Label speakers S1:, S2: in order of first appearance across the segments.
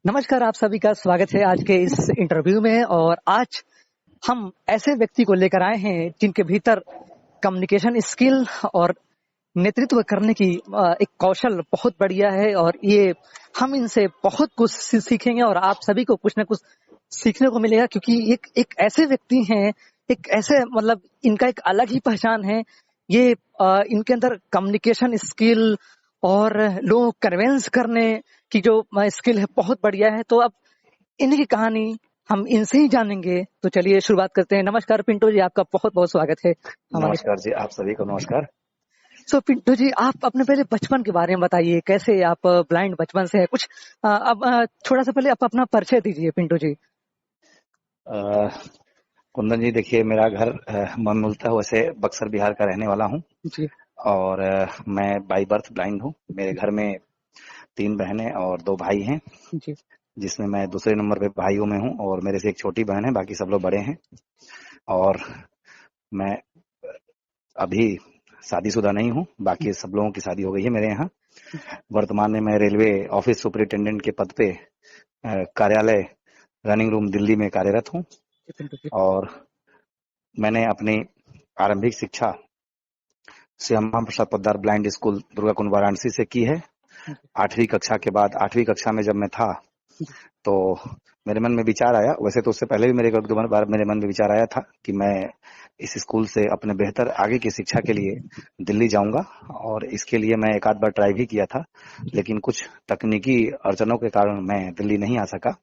S1: नमस्कार, आप सभी का स्वागत है आज के इस इंटरव्यू में। और आज हम ऐसे व्यक्ति को लेकर आए हैं जिनके भीतर कम्युनिकेशन स्किल और नेतृत्व करने की एक कौशल बहुत बढ़िया है। और ये हम इनसे बहुत कुछ सीखेंगे और आप सभी को कुछ न कुछ सीखने को मिलेगा, क्योंकि एक ऐसे व्यक्ति हैं, एक ऐसे मतलब इनका एक अलग ही पहचान है। ये इनके अंदर कम्युनिकेशन स्किल और लोगों को कन्विंस करने की जो स्किल है बहुत बढ़िया है। तो अब इनकी कहानी हम इनसे ही जानेंगे। तो चलिए शुरुआत करते हैं। नमस्कार पिंटू जी, आपका बहुत बहुत स्वागत है हमारे।
S2: नमस्कार जी, आप सभी को नमस्कार।
S1: सो पिंटू जी, आप अपने पहले बचपन के बारे में बताइए, कैसे आप ब्लाइंड बचपन से है कुछ। अब थोड़ा सा पहले आप अपना परिचय दीजिए पिंटू जी।
S2: कुंदन जी, देखिए मेरा घर मूलतः वैसे बक्सर बिहार का रहने वाला हूँ
S1: जी
S2: और मैं बाई बर्थ ब्लाइंड हूँ। मेरे घर में 3 बहनें और 2 भाई हैं,
S1: जी
S2: जिसमें मैं दूसरे नंबर पे भाइयों में हूँ और मेरे से एक छोटी बहन है, बाकी सब लोग बड़े हैं। और मैं अभी शादीशुदा नहीं हूँ, बाकी सब लोगों की शादी हो गई है मेरे यहाँ। वर्तमान में मैं रेलवे ऑफिस सुपरिटेंडेंट के पद पे कार्यालय रनिंग रूम दिल्ली में कार्यरत हूँ।
S1: जी पिंटू जी।
S2: और मैंने अपनी आरंभिक शिक्षा श्यामा प्रसाद पोद्दार ब्लाइंड स्कूल दुर्गा कुंड वाराणसी से की है। 8वीं कक्षा के बाद 8वीं कक्षा में जब मैं था तो मेरे मन में विचार आया, वैसे तो उससे पहले भी मेरे एक दो बार मेरे मन में विचार आया था कि मैं इस स्कूल से अपने बेहतर आगे की शिक्षा के लिए दिल्ली जाऊंगा। और इसके लिए मैं एक आध बार ट्राई भी किया था, लेकिन कुछ तकनीकी अड़चनों के कारण मैं दिल्ली नहीं आ सका।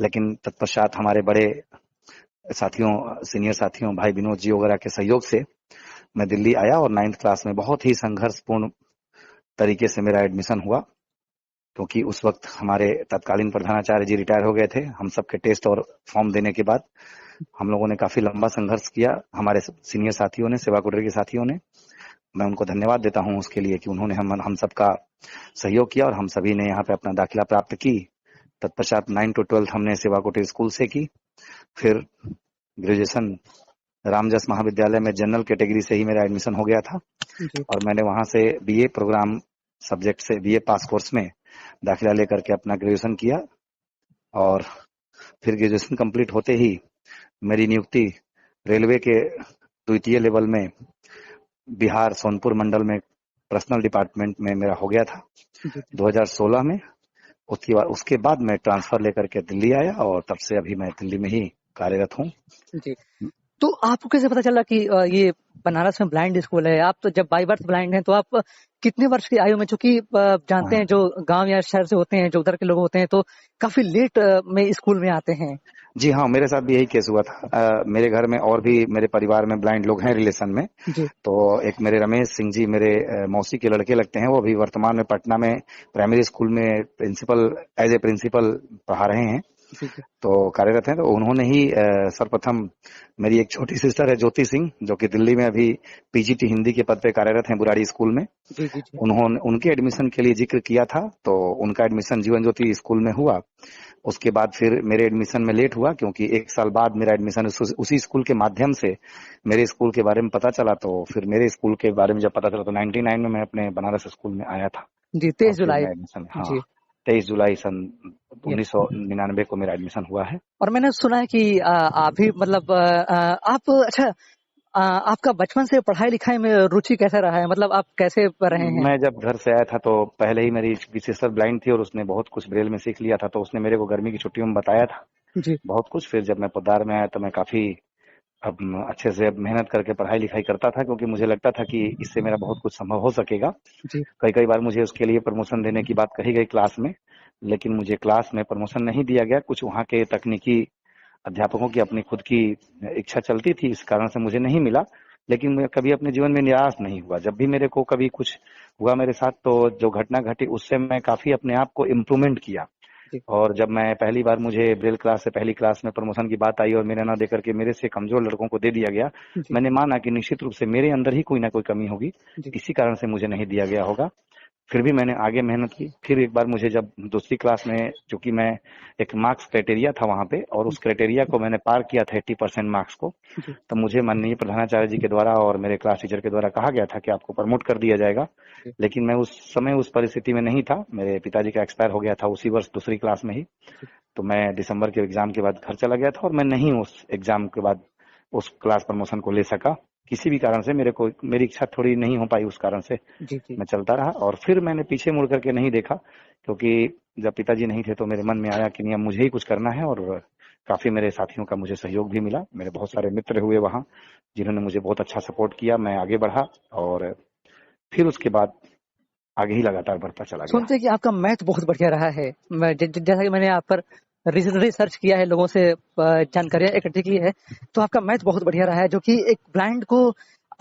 S2: लेकिन तत्पश्चात हमारे बड़े साथियों, सीनियर साथियों, भाई विनोद जी वगैरह के सहयोग से मैं दिल्ली आया और 9th क्लास में बहुत ही संघर्षपूर्ण तरीके से मेरा एडमिशन हुआ, क्योंकि उस वक्त हमारे तत्कालीन प्रधानाचार्य जी रिटायर हो गए थे। हम सबके टेस्ट और फॉर्म देने के बाद हम लोगों ने काफी लंबा संघर्ष किया, हमारे सीनियर साथियों ने, सेवा कुटीर के साथियों ने। मैं उनको धन्यवाद देता हूं उसके लिए कि उन्होंने हम सबका सहयोग किया और हम सभी ने यहाँ पे अपना दाखिला प्राप्त की। तत्पश्चात 9 to 12 हमने सेवा कुटीर स्कूल से की। फिर ग्रेजुएशन रामजस महाविद्यालय में जनरल कैटेगरी से ही मेरा एडमिशन हो गया था
S1: जी
S2: और मैंने वहां से बीए प्रोग्राम सब्जेक्ट से बीए पास कोर्स में दाखिला लेकर के अपना ग्रेजुएशन किया। और फिर ग्रेजुएशन कंप्लीट होते ही मेरी नियुक्ति रेलवे के द्वितीय लेवल में बिहार सोनपुर मंडल में पर्सनल डिपार्टमेंट में मेरा हो गया था
S1: जी
S2: 2016 में। उसके बाद मैं ट्रांसफर लेकर के दिल्ली आया और तब से अभी मैं दिल्ली में ही कार्यरत हूँ।
S1: जी। तो आपको कैसे पता चला कि ये बनारस में ब्लाइंड स्कूल है? आप तो जब बाई बर्थ ब्लाइंड हैं, तो आप कितने वर्ष की आयु में, चूंकि जानते हैं जो गांव या शहर से होते हैं, जो उधर के लोग होते हैं, तो काफी लेट में स्कूल में आते हैं।
S2: जी हाँ, मेरे साथ भी यही केस हुआ था। मेरे घर में और भी मेरे परिवार में ब्लाइंड लोग हैं रिलेशन में।
S1: जी
S2: तो एक मेरे रमेश सिंह जी मेरे मौसी के लड़के लगते हैं, वो अभी वर्तमान में पटना में प्राइमरी स्कूल में प्रिंसिपल, एज ए प्रिंसिपल पढ़ा रहे हैं,
S1: जी जी
S2: तो कार्यरत हैं। तो उन्होंने ही सर्वप्रथम, मेरी एक छोटी सिस्टर है ज्योति सिंह, जो कि दिल्ली में अभी पीजीटी हिंदी के पद पे कार्यरत हैं बुराड़ी स्कूल में।
S1: जी जी जी
S2: उन्होंने उनके एडमिशन के लिए जिक्र किया था, तो उनका एडमिशन जीवन ज्योति स्कूल में हुआ। उसके बाद फिर मेरे एडमिशन में लेट हुआ, क्योंकि 1 साल बाद मेरा एडमिशन उसी स्कूल के माध्यम से मेरे स्कूल के बारे में पता चला। तो फिर मेरे स्कूल के बारे में जब पता चला तो 99 में मैं अपने बनारस स्कूल में आया था
S1: जी
S2: और
S1: 23
S2: फिर
S1: जुलाई
S2: मैं एडमिशन, हाँ,
S1: जी
S2: 23 जुलाई सन
S1: ये।
S2: 1999 को मेरा एडमिशन हुआ है।
S1: और मैंने सुना है कि आप भी मतलब आप अच्छा, आपका बचपन से पढ़ाई लिखाई में रुचि कैसे रहा है? मतलब आप कैसे रहे हैं?
S2: मैं जब घर से आया था तो पहले ही मेरी सिस्टर ब्लाइंड थी और उसने बहुत कुछ ब्रेल में सीख लिया था, तो उसने मेरे को गर्मी की छुट्टियों में बताया था
S1: जी
S2: बहुत कुछ। फिर जब मैं पोद्दार में आया तो मैं काफी अब अच्छे से मेहनत करके पढ़ाई लिखाई करता था, क्योंकि मुझे लगता था कि इससे मेरा बहुत कुछ संभव हो सकेगा।
S1: जी
S2: कई कई बार मुझे उसके लिए प्रमोशन देने की बात कही गई क्लास में, लेकिन मुझे क्लास में प्रमोशन नहीं दिया गया। कुछ वहाँ के तकनीकी अध्यापकों की अपनी खुद की इच्छा चलती थी, इस कारण से मुझे नहीं मिला। लेकिन मैं कभी अपने जीवन में निराश नहीं हुआ। जब भी मेरे को कभी कुछ हुआ मेरे साथ, तो जो घटना घटी उससे मैं काफी अपने आप को इम्प्रूवमेंट किया।
S1: जी
S2: और जब मैं पहली बार, मुझे ब्रेल क्लास से पहली क्लास में प्रमोशन की बात आई और मेरे ना देकर के मेरे से कमजोर लड़कों को दे दिया गया,
S1: जी
S2: मैंने माना कि निश्चित रूप से मेरे अंदर ही कोई ना कोई कमी होगी,
S1: जी
S2: इसी कारण से मुझे नहीं दिया गया होगा। फिर भी मैंने आगे मेहनत की। फिर एक बार मुझे जब दूसरी क्लास में, चूंकि मैं एक मार्क्स क्राइटेरिया था वहां पे और उस क्राइटेरिया को मैंने पार किया था 80% मार्क्स को,
S1: जी
S2: तो मुझे माननीय प्रधानाचार्य जी के द्वारा और मेरे क्लास टीचर के द्वारा कहा गया था कि आपको प्रमोट कर दिया जाएगा।
S1: जी
S2: लेकिन मैं उस समय उस परिस्थिति में नहीं था, मेरे पिताजी का एक्सपायर हो गया था उसी वर्ष दूसरी क्लास में ही।
S1: जी।
S2: तो मैं दिसंबर के एग्जाम के बाद घर चला गया था और मैं नहीं उस एग्जाम के बाद उस क्लास प्रमोशन को ले सका। किसी भी कारण से मेरी इच्छा थोड़ी नहीं हो पाई, उस कारण से
S1: जी जी
S2: मैं चलता रहा। और फिर मैंने पीछे मुड़ करके नहीं देखा, क्योंकि जब पिताजी नहीं थे तो मेरे मन में आया कि नहीं, अब मुझे ही कुछ करना है। और काफी मेरे साथियों का मुझे सहयोग भी मिला, मेरे बहुत सारे मित्र हुए वहाँ जिन्होंने मुझे बहुत अच्छा सपोर्ट किया। मैं आगे बढ़ा और फिर उसके बाद आगे ही लगातार बढ़ता चला गया।
S1: सुनते हैं कि आपका मैथ बहुत बढ़िया रहा है। जैसा कि मैंने आप पर रिसर्च किया है, लोगों से जानकारियां इकट्ठी की है, तो आपका मैथ बहुत बढ़िया रहा है, जो कि एक ब्लाइंड को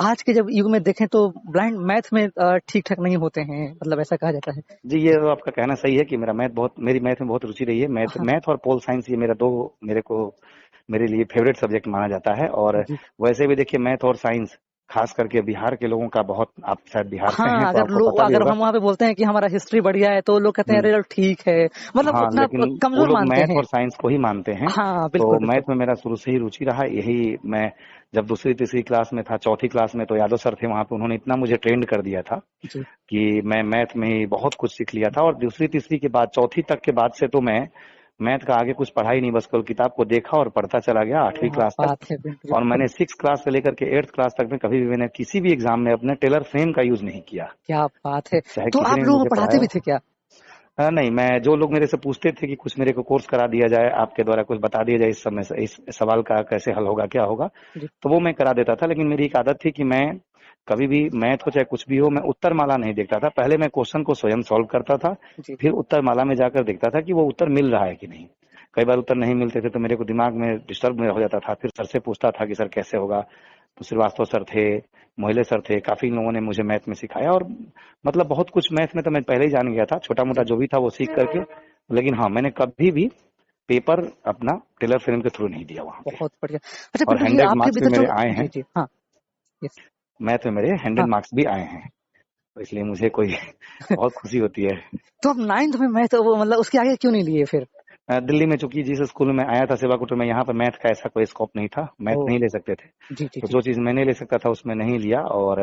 S1: आज के जब युग में देखें तो ब्लाइंड मैथ में ठीक ठाक नहीं होते हैं, मतलब ऐसा कहा जाता है।
S2: जी, ये तो आपका कहना सही है कि मेरी मैथ में बहुत रुचि रही है।
S1: हाँ
S2: मैथ और पोल साइंस, ये मेरे लिए फेवरेट सब्जेक्ट माना जाता है। और
S1: जी।
S2: वैसे भी देखिए, मैथ और साइंस खास करके बिहार के लोगों का बहुत, आप शायद बिहार से हैं
S1: हाँ,
S2: तो आपको पता भी
S1: अगर
S2: होगा।
S1: हम वहाँ पे बोलते हैं कि हमारा हिस्ट्री बढ़िया है, तो लोग कहते हैं
S2: हम्म।
S1: अरे चलो ठीक है, मतलब
S2: हाँ,
S1: उतना
S2: लेकिन वो
S1: कमजोर
S2: लोग
S1: मानते
S2: मैथ
S1: हैं।
S2: और साइंस को ही मानते हैं।
S1: हाँ
S2: तो
S1: बिल्कुल बिल्कुल।
S2: मैथ में मेरा शुरू से ही रुचि रहा। यही मैं जब दूसरी तीसरी क्लास में था, चौथी क्लास में, तो यादव सर थे वहां पे, उन्होंने इतना मुझे ट्रेंड कर दिया था
S1: जी
S2: कि मैं मैथ में ही बहुत कुछ सीख लिया था। और दूसरी तीसरी के बाद, चौथी तक के बाद से तो मैं मैथ का आगे कुछ पढ़ा ही नहीं, बस केवल किताब को देखा और पढ़ता चला गया 8वीं
S1: क्या
S2: क्लास तक।
S1: बात है पिंटू जी।
S2: और मैंने 6 क्लास से लेकर के 8th क्लास तक में कभी भी मैंने किसी भी एग्जाम में अपने टेलर फ्रेम का यूज नहीं किया,
S1: क्या बात है।
S2: चाहे
S1: तो
S2: किसी
S1: आप
S2: ने
S1: लोगों
S2: मुझे
S1: को पढ़ाते
S2: पढ़ाया
S1: भी
S2: हो।
S1: थे क्या?
S2: नहीं, मैं, जो लोग मेरे से पूछते थे कि कुछ मेरे को कोर्स करा दिया जाए, आपके द्वारा कुछ बता दिया जाए, इस समय से इस सवाल का कैसे हल होगा, क्या होगा,
S1: जी
S2: तो वो मैं करा देता था। लेकिन मेरी एक आदत थी कि मैं कभी भी मैथ हो चाहे कुछ भी हो, मैं उत्तर माला नहीं देखता था। पहले मैं क्वेश्चन को स्वयं सॉल्व करता था,
S1: जी
S2: फिर उत्तर माला में जाकर देखता था कि वो उत्तर मिल रहा है कि नहीं। कई बार उत्तर नहीं मिलते थे तो मेरे को दिमाग में डिस्टर्ब हो जाता था। फिर सर से पूछता था कि सर कैसे होगा। तो श्रीवास्तव सर थे, मोहिले सर थे, काफी लोगों ने मुझे मैथ में सिखाया। और मतलब बहुत कुछ मैथ में तो मैं पहले ही जान गया था, छोटा मोटा
S1: जी।
S2: जो भी था वो सीख करके। लेकिन हाँ, मैंने कभी भी पेपर अपना टेलर फ्रेम के थ्रू नहीं दिया वहां पे।
S1: बहुत बढ़िया। अच्छा
S2: और
S1: पिंटू जी,
S2: 100
S1: आपके
S2: मार्क्स भी
S1: भीतर
S2: मेरे
S1: जो
S2: आए
S1: जी
S2: हैं,
S1: जी हाँ यस
S2: मैथ में मेरे 100
S1: हाँ।
S2: मार्क्स भी आए हैं। तो इसलिए मुझे कोई बहुत खुशी होती है।
S1: तो आप 9th में मैथ, वो मतलब उसके आगे क्यों नहीं लिए फिर?
S2: दिल्ली में चूंकि जिस स्कूल में आया था सेवा कुटीर में, यहाँ पर मैथ का ऐसा कोई स्कोप नहीं था,
S1: ओ
S2: मैथ नहीं ले सकते थे।
S1: जी जी
S2: तो
S1: जी
S2: जो चीज मैं नहीं ले सकता था उसमें नहीं लिया। और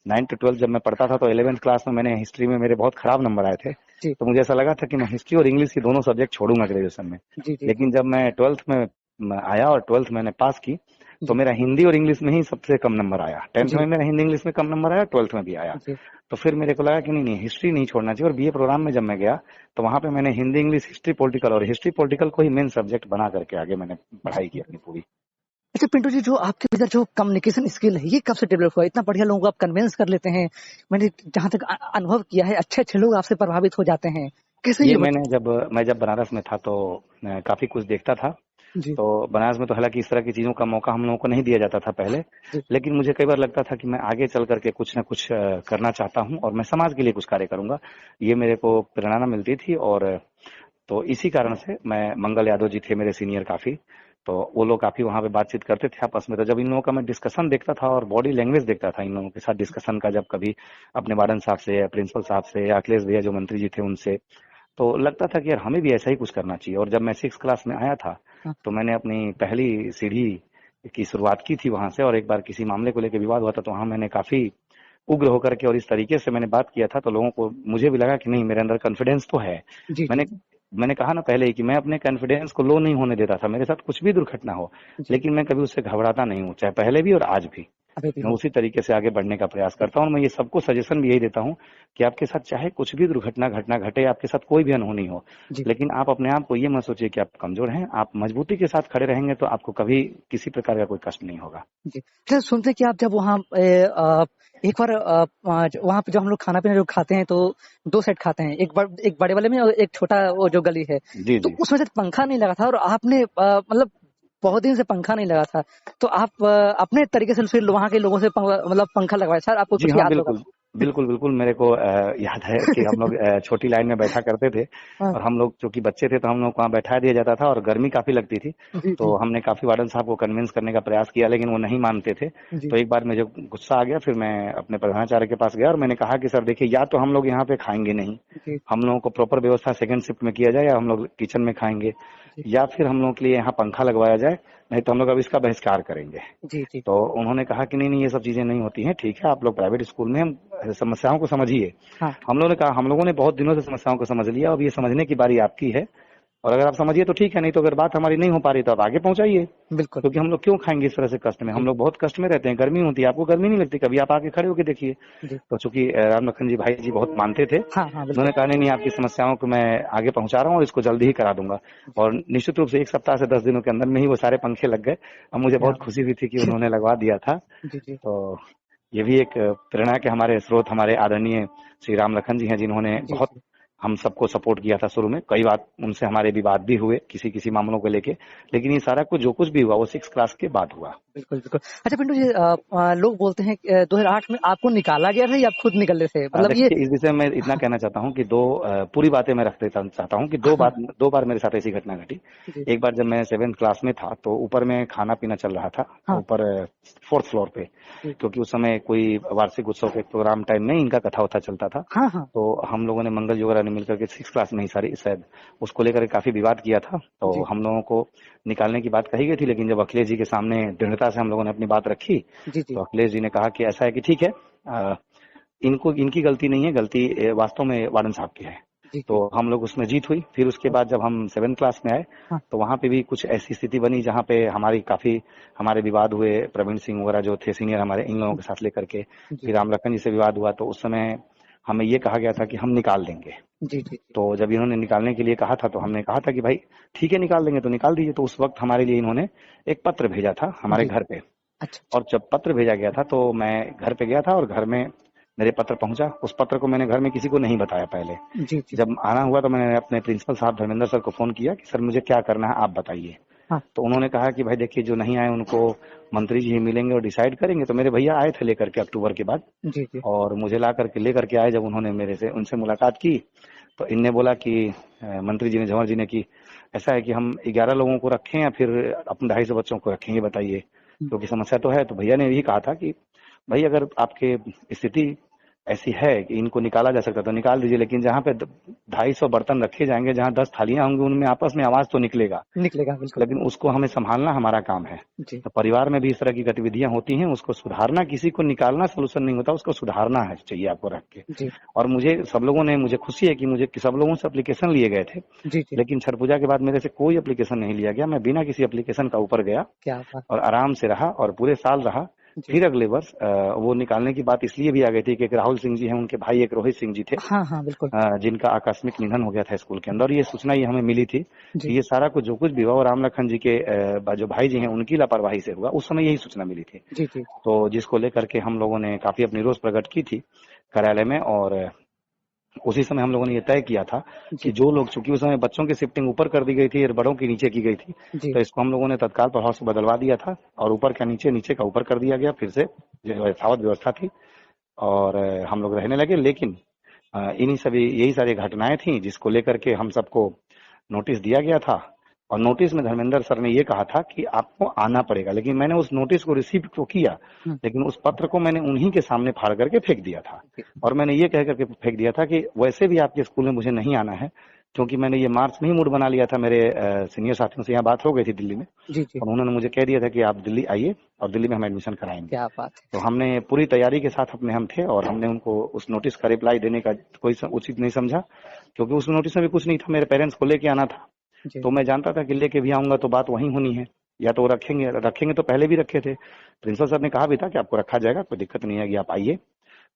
S2: 9th to 12 जब मैं पढ़ता था तो 11th क्लास में मैंने हिस्ट्री में मेरे बहुत खराब नंबर आए थे।
S1: जी
S2: तो मुझे ऐसा लगा था कि मैं हिस्ट्री और इंग्लिश की दोनों सब्जेक्ट छोड़ूंगा ग्रेजुएशन में।
S1: जी जी
S2: लेकिन जब मैं 12th में आया और 12th मैंने पास की, तो
S1: जी
S2: मेरा हिंदी और इंग्लिश में ही सबसे कम नंबर आया। 10th
S1: जी
S2: में मेरा हिंदी इंग्लिश में कम नंबर आया, 12th में भी आया।
S1: जी।
S2: तो फिर मेरे को लगा कि नहीं नहीं, हिस्ट्री नहीं छोड़ना चाहिए। और बीए प्रोग्राम में जब मैं गया तो वहां पे मैंने हिंदी इंग्लिश हिस्ट्री पॉलिटिकल, और हिस्ट्री पॉलिटिकल को ही मेन सब्जेक्ट बना करके आगे मैंने
S1: जी
S2: पढ़ाई की
S1: जी।
S2: अपनी पूरी।
S1: अच्छा पिंटू जी, जो आपके भीतर जो कम्युनिकेशन स्किल है, ये कब से डेवलप हुआ? इतना बढ़िया लोगों को आप कन्विंस कर लेते हैं। मैंने जहां तक अनुभव किया है, अच्छे अच्छे लोग आपसे प्रभावित हो जाते हैं, कैसे ये
S2: ये
S1: होता?
S2: मैं जब बनारस में था तो काफी कुछ देखता था।
S1: जी
S2: तो बनारस में तो हालांकि इस तरह की चीजों का मौका हम लोगों को नहीं दिया जाता था पहले।
S1: जी
S2: लेकिन मुझे कई बार लगता था कि मैं आगे चल करके कुछ ना कुछ करना चाहता हूँ और मैं समाज के लिए कुछ कार्य करूंगा। ये मेरे को प्रेरणा मिलती थी। और तो इसी कारण से मैं, मंगल यादव जी थे मेरे सीनियर काफी, तो वो लोग काफी वहां पे बातचीत करते थे आपस में। तो जब इन लोगों का मैं डिस्कशन देखता था और बॉडी लैंग्वेज देखता था इन लोगों के साथ डिस्कशन का, जब कभी अपने वार्डन साहब से या प्रिंसिपल साहब से या अखिलेश भैया जो मंत्री जी थे उनसे, तो लगता था कि यार हमें भी ऐसा ही कुछ करना चाहिए। और जब मैं 6 क्लास में आया था
S1: हाँ
S2: तो मैंने अपनी पहली सीढ़ी की शुरुआत की थी वहां से। और एक बार किसी मामले को लेकर विवाद हुआ था, तो वहां मैंने काफी उग्र होकर के और इस तरीके से मैंने बात किया था, तो लोगों को, मुझे भी लगा कि नहीं, मेरे अंदर कॉन्फिडेंस तो है।
S1: जी जी
S2: मैंने मैंने कहा ना पहले ही कि मैं अपने कॉन्फिडेंस को लो नहीं होने देता था, मेरे साथ कुछ भी दुर्घटना हो,
S1: जी।
S2: लेकिन मैं कभी उससे घबराता नहीं हूँ, चाहे पहले भी और आज भी।
S1: अभी भी
S2: मैं
S1: हो।
S2: उसी तरीके से आगे बढ़ने का प्रयास करता हूँ। और मैं ये सबको सजेशन भी यही देता हूँ कि आपके साथ चाहे कुछ भी दुर्घटना घटना घटे, आपके साथ कोई भी अनहोनी हो,
S1: जी
S2: लेकिन आप अपने आप को ये मत सोचिए कि आप कमजोर हैं। आप मजबूती के साथ खड़े रहेंगे तो आपको कभी किसी प्रकार का कोई कष्ट नहीं होगा।
S1: जी। अच्छा सुनते हैं कि आप जब वहाँ एक बार वहाँ पे जो हम लोग खाना पीना जो खाते हैं, तो 2 सेट खाते हैं, एक बड़े वाले में और एक छोटा वो जो गली है।
S2: जी
S1: तो
S2: जी।
S1: उसमें से पंखा नहीं लगा था, और आपने मतलब बहुत दिन से पंखा नहीं लगा था, तो आप अपने तरीके से फिर वहाँ के लोगों से मतलब पंखा लगवाया, सर आपको
S2: जी
S1: कुछ
S2: हाँ,
S1: याद होगा?
S2: बिल्कुल। बिल्कुल, बिल्कुल मेरे को याद है कि हम लोग छोटी लाइन में बैठा करते थे
S1: हाँ,
S2: और हम लोग चूंकि बच्चे थे तो हम लोग को वहाँ बैठा दिया जाता था और गर्मी काफी लगती थी।
S1: जी,
S2: तो
S1: जी,
S2: हमने काफी वार्डन साहब को कन्विंस करने का प्रयास किया लेकिन वो नहीं मानते थे।
S1: जी,
S2: तो एक बार मुझे गुस्सा आ गया, फिर मैं अपने प्रधानाचार्य के पास गया और मैंने कहा कि सर देखिए, या तो हम लोग यहाँ पे खाएंगे नहीं,
S1: जी,
S2: हम लोगों को प्रॉपर व्यवस्था सेकंड शिफ्ट में किया जाए, या हम लोग किचन में खाएंगे,
S1: जी,
S2: या फिर हम लोग के लिए यहाँ पंखा लगवाया जाए, नहीं तो हम लोग अब इसका बहिष्कार करेंगे।
S1: जी, जी,
S2: तो उन्होंने कहा कि नहीं नहीं, ये सब चीजें नहीं होती हैं, ठीक है आप लोग प्राइवेट स्कूल में हम समस्याओं को समझिए।
S1: हाँ,
S2: हम लोगों ने कहा हम लोगों ने बहुत दिनों से समस्याओं को समझ लिया, अब ये समझने की बारी आपकी है, और अगर आप समझिए तो ठीक है, नहीं तो अगर बात हमारी नहीं हो पा रही तो आप आगे पहुंचाइए,
S1: बिल्कुल,
S2: क्योंकि हम लोग क्यों खाएंगे इस तरह से कष्ट में, हम
S1: जी,
S2: लोग बहुत कष्ट में रहते हैं, गर्मी होती है, आपको गर्मी नहीं लगती, कभी आप आके खड़े होके देखिए।
S1: जी,
S2: तो चूंकि राम लखन जी भाई जी बहुत मानते थे,
S1: हाँ, हाँ,
S2: उन्होंने
S1: बिल्कुल,
S2: कहा नहीं नहीं, आपकी समस्याओं को मैं आगे पहुंचा रहा हूँ और इसको जल्दी ही करा दूंगा।
S1: जी,
S2: और निश्चित रूप से 1 सप्ताह से 10 दिनों के अंदर में ही वो सारे पंखे लग गए। अब मुझे
S1: क्या
S2: बहुत
S1: बात
S2: खुशी हुई थी कि
S1: है।
S2: उन्होंने लगवा दिया था।
S1: जी, जी,
S2: तो ये भी एक प्रेरणा के हमारे स्रोत हमारे आदरणीय श्री राम लखन जी हैं, जिन्होंने
S1: जी,
S2: बहुत
S1: जी,
S2: हम सबको सपोर्ट किया था शुरू में। कई बार उनसे हमारे विवाद भी हुए किसी किसी मामलों को लेके, लेकिन ये सारा कुछ जो कुछ भी हुआ वो 6 क्लास के बाद हुआ।
S1: बिल्कुल, बिल्कुल। अच्छा पिंटू जी, लोग बोलते हैं कि 2008 में आपको निकाला गया था या आप खुद निकले थे? मतलब ये
S2: देखिए, इस विषय में इतना
S1: हाँ,
S2: कहना चाहता हूँ कि पूरी बातें मैं रख देता चाहता हूँ कि
S1: हाँ,
S2: 2 बार मेरे साथ ऐसी घटना घटी।
S1: जी,
S2: एक बार जब मैं 7th क्लास में था तो ऊपर में खाना पीना चल रहा था,
S1: हाँ,
S2: ऊपर 4th फ्लोर पे,
S1: जी,
S2: क्योंकि उस समय कोई वार्षिक उत्सव के प्रोग्राम टाइम में इनका कथा वथा चलता था।
S1: हाँ, हाँ,
S2: तो हम लोगों ने मंगल वगैरह ने मिलकर के 6 क्लास में ही सारी शायद उसको लेकर के काफी विवाद किया था। तो
S1: जी,
S2: हम लोगों को निकालने की बात कही गई थी, लेकिन जब अखिलेश जी के सामने दृढ़ता से हम लोगों ने अपनी बात रखी
S1: जी, जी,
S2: तो अखिलेश जी ने कहा कि ऐसा है कि ठीक है, इनको इनकी गलती नहीं है, गलती वास्तव में वार्डन साहब की है।
S1: जी,
S2: तो
S1: जी,
S2: हम लोग उसमें जीत हुई। फिर उसके बाद जब हम 7th क्लास में आए
S1: हाँ,
S2: तो वहां पे भी कुछ ऐसी स्थिति बनी जहां पे हमारे विवाद हुए, प्रवीण सिंह वगैरह जो थे सीनियर हमारे, इन लोगों के साथ लेकर के।
S1: जी,
S2: फिर राम लखन जी से विवाद हुआ तो उस समय हमें ये कहा गया था कि हम निकाल देंगे।
S1: जी, जी, जी,
S2: तो जब इन्होंने निकालने के लिए कहा था तो हमने कहा था कि भाई ठीक है, निकाल देंगे तो निकाल दीजिए। तो उस वक्त हमारे लिए इन्होंने एक पत्र भेजा था हमारे
S1: जी,
S2: घर पे,
S1: अच्छा, अच्छा,
S2: और जब पत्र भेजा गया था तो मैं घर पे गया था और घर में मेरे पत्र पहुंचा। उस पत्र को मैंने घर में किसी को नहीं बताया पहले।
S1: जी, जी,
S2: जब आना हुआ तो मैंने अपने प्रिंसिपल साहब धर्मेंद्र सर को फोन किया कि सर मुझे क्या करना है आप बताइए।
S1: हाँ,
S2: तो उन्होंने कहा कि भाई देखिए, जो नहीं आए उनको मंत्री जी ही मिलेंगे और डिसाइड करेंगे। तो मेरे भैया आए थे लेकर के अक्टूबर के बाद,
S1: जी, जी,
S2: और मुझे ला करके लेकर के आए। जब उन्होंने मेरे से उनसे मुलाकात की तो इनने बोला कि मंत्री जी ने, जवाहर जी ने, कि ऐसा है कि हम 11 लोगों को रखें या फिर अपने 250 बच्चों को रखेंगे, बताइए,
S1: हुँ,
S2: क्योंकि समस्या तो है। तो भैया ने यही कहा था कि भाई अगर आपके स्थिति ऐसी है कि इनको निकाला जा सकता तो निकाल दीजिए, लेकिन जहाँ पे 250 बर्तन रखे जाएंगे, जहाँ 10 थालियां होंगी, उनमें आपस में आवाज तो निकलेगा,
S1: निकलेगा बिल्कुल,
S2: लेकिन उसको हमें संभालना हमारा काम है।
S1: जी,
S2: तो परिवार में भी इस तरह की गतिविधियां होती हैं, उसको सुधारना, किसी को निकालना सोल्यूशन नहीं होता, उसको सुधारना है चाहिए आपको रख के।
S1: जी,
S2: और मुझे खुशी है कि मुझे सब लोगों से एप्लीकेशन लिए गए थे,
S1: जी, जी,
S2: लेकिन छठ पूजा के बाद मेरे से कोई एप्लीकेशन नहीं लिया गया। मैं बिना किसी एप्लीकेशन का ऊपर गया
S1: क्या बात
S2: और आराम से रहा और पूरे साल रहा।
S1: जी,
S2: फिर अगले वर्ष वो निकालने की बात इसलिए भी आ गई थी कि एक राहुल सिंह जी हैं, उनके भाई एक रोहित सिंह जी थे,
S1: हाँ, हाँ, बिल्कुल,
S2: जिनका आकस्मिक निधन हो गया था स्कूल के अंदर। और ये सूचना ये हमें मिली थी
S1: जी,
S2: कि ये सारा कुछ जो कुछ भी हुआ वो राम लखन जी के जो भाई जी हैं उनकी लापरवाही से हुआ। उस समय यही सूचना मिली थी।
S1: जी, जी,
S2: तो जिसको लेकर के हम लोगों ने काफी अपनी रोष प्रकट की थी कार्यालय में। और उसी समय हम लोगों ने ये तय किया था कि
S1: जी,
S2: जो लोग, चूंकि उस समय बच्चों की शिफ्टिंग ऊपर कर दी गई थी और बड़ों की नीचे की गई थी,
S1: जी,
S2: तो इसको हम लोगों ने तत्काल प्रभाव से बदलवा दिया था और ऊपर का नीचे, नीचे का ऊपर कर दिया गया। फिर से जो यथावत व्यवस्था थी और हम लोग रहने लगे। लेकिन यही सारी घटनाएं थी जिसको लेकर के हम सबको नोटिस दिया गया था। और नोटिस में धर्मेंद्र सर ने ये कहा था कि आपको आना पड़ेगा, लेकिन मैंने उस नोटिस को रिसीव तो किया,
S1: हुँ,
S2: लेकिन उस पत्र को मैंने उन्हीं के सामने फाड़ करके फेंक दिया था।
S1: जी,
S2: और मैंने ये कह करके फेंक दिया था कि वैसे भी आपके स्कूल में मुझे नहीं आना है, क्योंकि मैंने ये मार्च में ही मूड बना लिया था। मेरे सीनियर साथियों से यहाँ बात हो गई थी दिल्ली में,
S1: जी, जी,
S2: और उन्होंने मुझे कह दिया था कि आप दिल्ली आइए और दिल्ली में हम एडमिशन कराएंगे।
S1: क्या बात
S2: तो हमने पूरी तैयारी के साथ अपने हम थे और हमने उनको उस नोटिस का रिप्लाई देने का कोई उचित नहीं समझा, क्योंकि उस नोटिस में भी कुछ नहीं था। मेरे पेरेंट्स को लेके आना था,
S1: है, जी,
S2: तो मैं जानता था कि लेके भी आऊंगा तो बात वहीं होनी है, या तो वो रखेंगे तो पहले भी रखे थे। प्रिंसिपल सर ने कहा भी था कि आपको रखा जाएगा, कोई दिक्कत नहीं है कि आप आइए।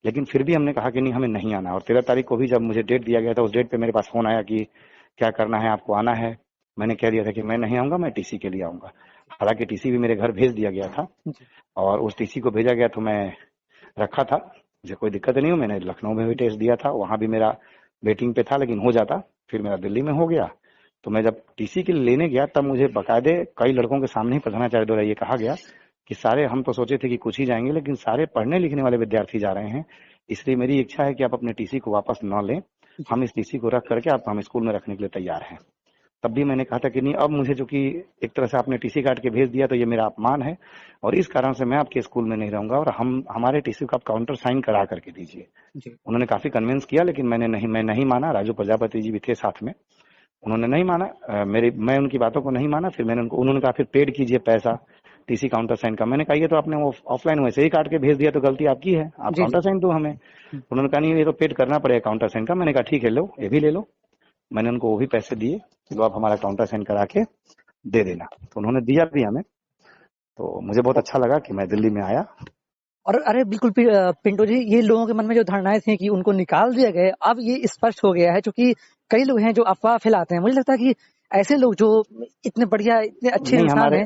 S2: लेकिन फिर भी हमने कहा कि नहीं, हमें नहीं आना। और 13 तारीख को भी जब मुझे डेट दिया गया था, उस डेट पे मेरे पास फोन आया कि क्या करना है, आपको आना है। मैंने कह दिया था कि मैं नहीं आऊंगा, मैं टीसी के लिए आऊंगा। हालांकि टीसी भी मेरे घर भेज दिया गया था,
S1: जी,
S2: और उस टीसी को भेजा गया तो मैं रखा था, मुझे कोई दिक्कत नहीं हो। मैंने लखनऊ में भी टेस्ट दिया था, वहां भी मेरा वेटिंग पे था, लेकिन हो जाता। फिर मेरा दिल्ली में हो गया। तो मैं जब टीसी के लिए लेने गया तब मुझे बकायदे कई लड़कों के सामने ही प्रधानाचार्य द्वारा ये कहा गया कि सारे, हम तो सोचे थे कि कुछ ही जाएंगे, लेकिन सारे पढ़ने लिखने वाले विद्यार्थी जा रहे हैं, इसलिए मेरी इच्छा है कि आप अपने टीसी को वापस न लें, हम इस टीसी को रख करके आप हम स्कूल में रखने के लिए तैयार हैं। तब भी मैंने कहा था कि नहीं, अब मुझे जो कि एक तरह से आपने टीसी काट के भेज दिया तो ये मेरा अपमान है और इस कारण से मैं आपके स्कूल में नहीं रहूंगा और हमारे टीसी को आप काउंटर साइन करा करके दीजिए। उन्होंने काफी कन्विंस किया लेकिन मैं नहीं माना। राजू प्रजापति जी भी थे साथ में, उन्होंने नहीं माना। मैं उनकी बातों को नहीं माना। फिर उन्होंने कहा फिर पेड कीजिए पैसा टीसी काउंटर साइन का। मैंने कहा ये तो आपने वो ऑफलाइन वैसे ही काट के भेज दिया तो गलती आपकी है, आप काउंटर साइन दो हमें। उन्होंने कहा नहीं, ये तो पेड करना पड़ेगा काउंटर साइन का। मैंने कहा ठीक है, लो ये भी ले लो। मैंने उनको वो भी पैसे दिए कि लो आप हमारा काउंटर साइन करा के दे देना, तो उन्होंने दिया भी हमें। तो मुझे बहुत अच्छा लगा कि मैं दिल्ली में आया।
S1: और अरे बिल्कुल पिंटू जी, ये लोगों के मन में जो धारणाएं थी कि उनको निकाल दिया गया, अब ये स्पष्ट हो गया है। क्योंकि कई लोग हैं जो अफवाह फैलाते हैं। मुझे लगता है कि ऐसे लोग जो इतने बढ़िया, इतने अच्छे
S2: नहीं,
S1: इंसान हैं,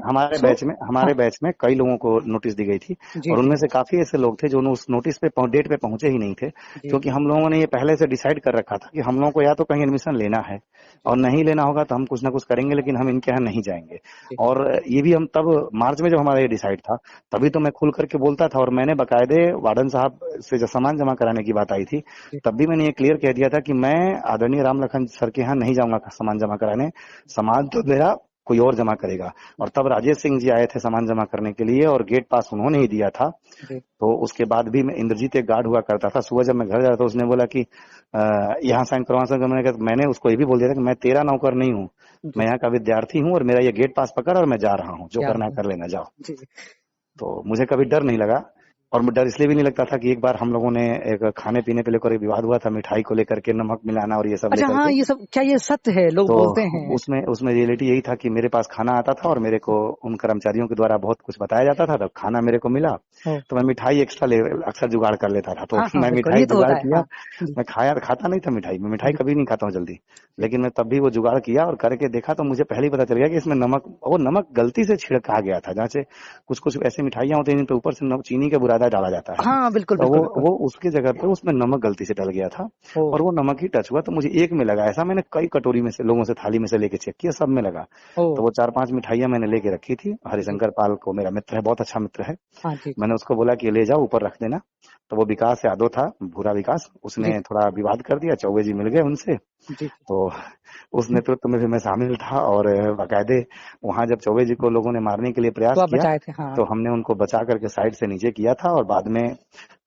S2: हमारे बैच में कई लोगों को नोटिस दी गई थी और उनमें से काफी ऐसे लोग थे जो उस नोटिस पे डेट पे पहुंचे ही नहीं थे, क्योंकि हम लोगों ने ये पहले से डिसाइड कर रखा था कि हम लोगों को या तो कहीं एडमिशन लेना है और नहीं लेना होगा तो हम कुछ ना कुछ करेंगे, लेकिन हम इनके यहाँ नहीं जाएंगे। और ये भी हम तब मार्च में जब हमारा ये डिसाइड था तभी तो मैं खुल करके बोलता था और मैंने बकायदे वार्डन साहब से जब सामान जमा कराने की बात आई थी तब भी मैंने ये क्लियर कह दिया था कि मैं आदरणीय राम लखन सर के यहाँ नहीं जाऊंगा सामान जमा कराने, सामान तो मेरा कोई और जमा करेगा। और तब राजेश सिंह जी आए थे सामान जमा करने के लिए और गेट पास उन्होंने ही दिया था। तो उसके बाद भी मैं, इंद्रजीत एक गार्ड हुआ करता था, सुबह जब मैं घर जा रहा था उसने बोला कि यहाँ साइन करवा। मैंने उसको ये भी बोल दिया था कि मैं तेरा नौकर नहीं हूँ, मैं यहाँ का विद्यार्थी हूँ और मेरा ये गेट पास पकड़ और मैं जा रहा हूँ, जो करना है कर लेना, जाओ। तो मुझे कभी डर नहीं लगा। और डर इसलिए भी नहीं लगता था कि एक बार हम लोगों ने एक खाने पीने पे लेकर विवाद हुआ था, मिठाई को लेकर के नमक मिलाना और ये सब
S1: अच्छा, हाँ, ये सब क्या ये सत्य है? लोग
S2: तो
S1: बोलते हैं।
S2: उसमें रियलिटी यही था कि मेरे पास खाना आता था और मेरे को उन कर्मचारियों के द्वारा बहुत कुछ बताया जाता था, तब खाना मेरे को मिला तो मैं मिठाई एक्स्ट्रा अक्सर जुगाड़ कर लेता था। तो मैं मिठाई जुगाड़ किया, मैं खाता नहीं था मिठाई, मैं मिठाई कभी नहीं खाता हूँ जल्दी, लेकिन मैं तब भी वो जुगाड़ किया और करके देखा तो मुझे पहले ही पता चल गया कि इसमें नमक गलती से छिड़का गया था। जहाँ से कुछ ऐसी मिठाइयाँ होती हैं जिन पे ऊपर से चीनी का बुरादा डाला जाता है।
S1: हाँ, बिल्कुल,
S2: तो
S1: बिल्कुल,
S2: वो उसकी जगह पे उसमें नमक गलती से डल गया था और वो नमक ही टच हुआ तो मुझे एक में लगा। ऐसा मैंने कई कटोरी में से लोगों से थाली में से लेके चेक किया, सब में लगा। तो वो 4-5 मिठाइयां मैंने लेके रखी थी। हरिशंकर पाल को, मेरा मित्र है, बहुत अच्छा मित्र है, मैंने उसको बोला कि ले जाओ ऊपर रख देना। तो वो विकास यादव था, भूरा विकास, उसने थोड़ा विवाद कर दिया, चौबे जी मिल गए उनसे। तो उस नेतृत्व में भी मैं शामिल था और बाकायदे वहां जब चौबे जी को लोगों ने मारने के लिए प्रयास किया तो हमने उनको बचा करके साइड से नीचे किया था और बाद में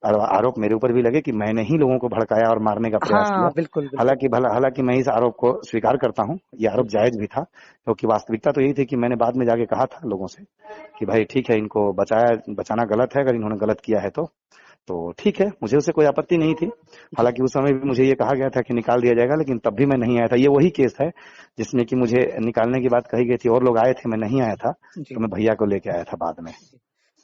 S2: आरोप मेरे ऊपर भी लगे कि मैंने ही लोगों को भड़काया और मारने का प्रयास किया।
S1: बिल्कुल।
S2: हालांकि मैं इस आरोप को स्वीकार करता हूं, ये आरोप जायज भी था, क्योंकि वास्तविकता तो यही थी कि मैंने बाद में जाके कहा था लोगों से कि भाई ठीक है, इनको बचाना गलत है, अगर इन्होंने गलत किया है तो ठीक है, मुझे उससे कोई आपत्ति नहीं थी। हालांकि उस समय भी मुझे ये कहा गया था कि निकाल दिया जाएगा, लेकिन तब भी मैं नहीं आया था। ये वही केस है जिसमें कि मुझे निकालने की बात कही गई थी और लोग आए थे, मैं नहीं आया था, तो मैं भैया को लेके आया था बाद में।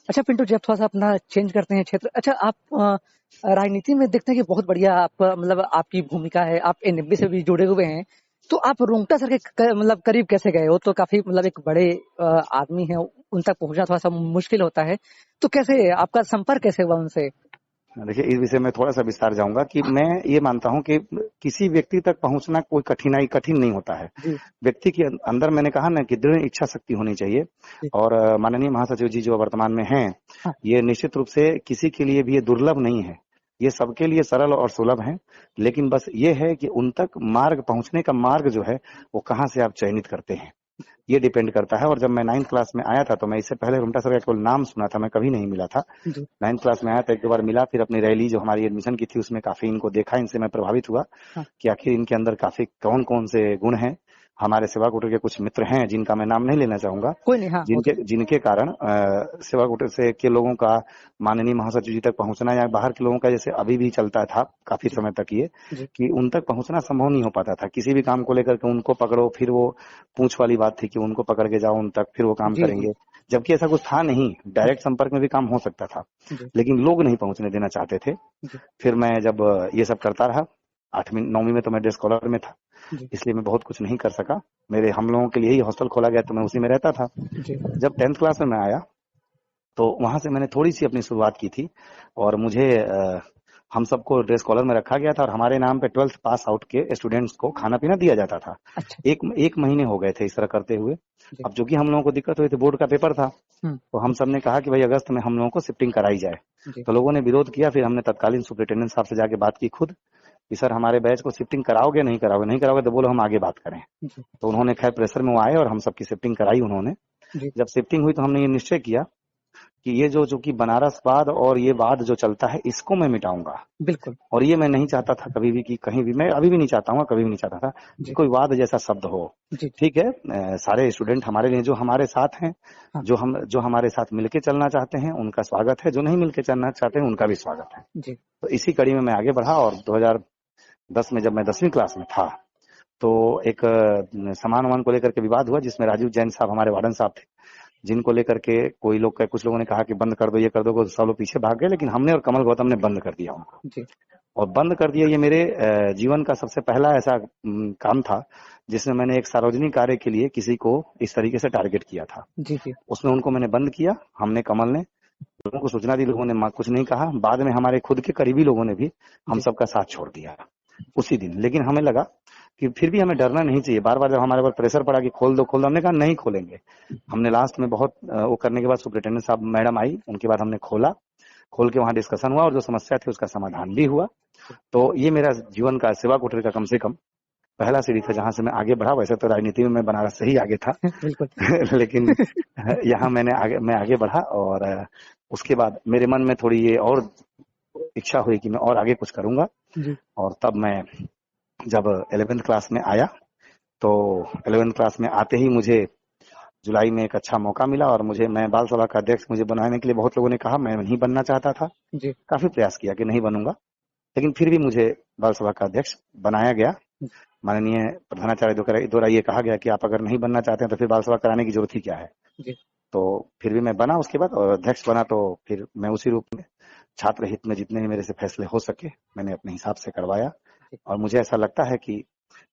S1: अच्छा पिंटू जी, आप थोड़ा सा अपना चेंज करते हैं क्षेत्र। अच्छा, आप राजनीति में देखते हैं कि बहुत बढ़िया आप मतलब आपकी भूमिका है, आप एनएफबी से भी जुड़े हुए हैं, तो आप रुंगटा सर के मतलब करीब कैसे गए? वो तो काफी मतलब एक बड़े आदमी है, उन तक पहुंचना थोड़ा सा मुश्किल होता है, तो कैसे आपका संपर्क कैसे हुआ उनसे?
S2: देखिए, इस विषय में थोड़ा सा विस्तार जाऊंगा कि मैं ये मानता हूं कि किसी व्यक्ति तक पहुंचना कोई कठिन नहीं होता है। व्यक्ति के अंदर, मैंने कहा ना कि दृढ़ इच्छा शक्ति होनी चाहिए और माननीय महासचिव जी जो वर्तमान में हैं, ये निश्चित रूप से किसी के लिए भी ये दुर्लभ नहीं है, ये सबके लिए सरल और सुलभ है। लेकिन बस ये है कि उन तक पहुंचने का मार्ग जो है वो कहाँ से आप चयनित करते हैं, ये डिपेंड करता है। और जब मैं 9th क्लास में आया था तो मैं इससे पहले रुंगटा सर का केवल नाम सुना था, मैं कभी नहीं मिला था। 9th क्लास में आया था, एक दो बार मिला, फिर अपनी रैली जो हमारी एडमिशन की थी उसमें काफी इनको देखा, इनसे मैं प्रभावित हुआ कि आखिर इनके अंदर काफी कौन कौन से गुण हैं। हमारे सेवा कोटर के कुछ मित्र हैं जिनका मैं नाम नहीं लेना चाहूंगा, जिनके कारण सेवा कोटर से के लोगों का माननीय महासचिव जी तक पहुंचना या बाहर के लोगों का, जैसे अभी भी चलता था काफी समय तक ये, कि उन तक पहुंचना संभव नहीं हो पाता था। किसी भी काम को लेकर के उनको पकड़ो, फिर वो पूंछ वाली बात थी कि उनको पकड़ के जाओ उन तक, फिर वो काम करेंगे, जबकि ऐसा कुछ था नहीं। डायरेक्ट संपर्क में भी काम हो सकता था, लेकिन लोग नहीं पहुंचने देना चाहते थे। फिर मैं जब ये सब करता रहा, 8वीं 9वीं में तो मैं डे स्कॉलर में था, इसलिए मैं बहुत कुछ नहीं कर सका। हम लोगों के लिए ही हॉस्टल खोला गया तो मैं उसी में रहता था। जब 10th क्लास में मैं आया तो वहां से मैंने थोड़ी सी अपनी शुरुआत की थी और मुझे हम सबको डे स्कॉलर में रखा गया था और हमारे नाम पे 12th पास आउट के स्टूडेंट्स को खाना पीना दिया जाता था। एक महीने हो गए थे इस तरह करते हुए। अब जो कि हम लोगों को दिक्कत हुई थी, बोर्ड का पेपर था, तो हम सब ने कहा कि भाई अगस्त में हम लोगों को शिफ्टिंग कराई जाए।
S1: जी
S2: तो लोगों ने विरोध किया। फिर हमने तत्कालीन सुपरिटेंडेंट साहब से जाके बात की खुद कि सर हमारे बैच को शिफ्टिंग कराओगे, नहीं कराओगे, नहीं कराओगे तो बोलो हम आगे बात करें।
S1: जी
S2: तो उन्होंने खैर प्रेशर में वो आए और हम सबकी शिफ्टिंग कराई उन्होंने।
S1: जी
S2: जब शिफ्टिंग हुई तो हमने ये निश्चय किया कि ये जो जो कि बनारसवाद और ये वाद जो चलता है इसको मैं मिटाऊंगा।
S1: बिल्कुल।
S2: और ये मैं नहीं चाहता था कभी भी कि कहीं भी, मैं अभी भी नहीं चाहता हूँ, कभी भी नहीं चाहता था कि
S1: जी
S2: कोई वाद जैसा शब्द हो।
S1: जी
S2: ठीक है, सारे स्टूडेंट हमारे लिए जो हमारे साथ हैं,
S1: हाँ
S2: जो हमारे साथ मिलके चलना चाहते हैं उनका स्वागत है, जो नहीं मिलके चलना चाहते हैं उनका भी स्वागत है।
S1: जी
S2: तो इसी कड़ी में मैं आगे बढ़ा और 2010 में जब मैं 10वीं क्लास में था तो एक सामान वामान को लेकर के विवाद हुआ, जिसमें राजीव जैन साहब हमारे वार्डन साहब थे, जिनको लेकर के कुछ लोगों ने कहा कि बंद कर दो, ये कर दो, सब लोग पीछे भाग गए, लेकिन हमने और कमल गौतम ने बंद कर दिया उनको।
S1: जी
S2: और बंद कर दिया, ये मेरे जीवन का सबसे पहला ऐसा काम था जिसमें मैंने एक सार्वजनिक कार्य के लिए किसी को इस तरीके से टारगेट किया था।
S1: जी जी
S2: उसमें उनको मैंने बंद किया, हमने, कमल ने, लोगों को सूचना दी, लोगों ने कुछ नहीं कहा। बाद में हमारे खुद के करीबी लोगों ने भी हम
S1: जी
S2: सबका साथ छोड़ दिया उसी दिन। लेकिन हमें लगा कि फिर भी हमें डरना नहीं चाहिए। बार बार जब हमारे ऊपर प्रेशर पड़ा कि खोल दो, हमने कहा नहीं खोलेंगे। हमने लास्ट में बहुत वो करने के बाद सुपरिटेंडेंट साहब मैडम आई, उनके बाद हमने खोल के वहां डिस्कशन हुआ और जो समस्या थी उसका समाधान भी हुआ। तो ये मेरा जीवन का सेवा कोठरी का कम से कम पहला सीढ़ी था जहां से मैं आगे बढ़ा। वैसे तो राजनीति में मैं बनारस से ही आगे था
S1: बिल्कुल।
S2: लेकिन यहाँ मैं आगे बढ़ा और उसके बाद मेरे मन में थोड़ी ये और इच्छा हुई कि मैं और आगे कुछ करूंगा।
S1: जी
S2: और तब मैं जब 11th क्लास में आया तो 11th क्लास में आते ही मुझे जुलाई में एक अच्छा मौका मिला और मैं बाल सभा का अध्यक्ष मुझे बनाने के लिए बहुत लोगों ने कहा, मैं नहीं बनना चाहता था,
S1: जी
S2: काफी प्रयास किया कि नहीं बनूंगा, लेकिन फिर भी मुझे बाल सभा का अध्यक्ष बनाया गया। माननीय प्रधानाचार्य द्वारा ये कहा गया कि आप अगर नहीं बनना चाहते हैं तो फिर बाल सभा कराने की जरूरत ही क्या है।
S1: जी
S2: तो फिर भी मैं बना उसके बाद, और अध्यक्ष बना तो फिर मैं उसी रूप में छात्र हित में जितने भी मेरे से फैसले हो सके मैंने अपने हिसाब से करवाया। और मुझे ऐसा लगता है कि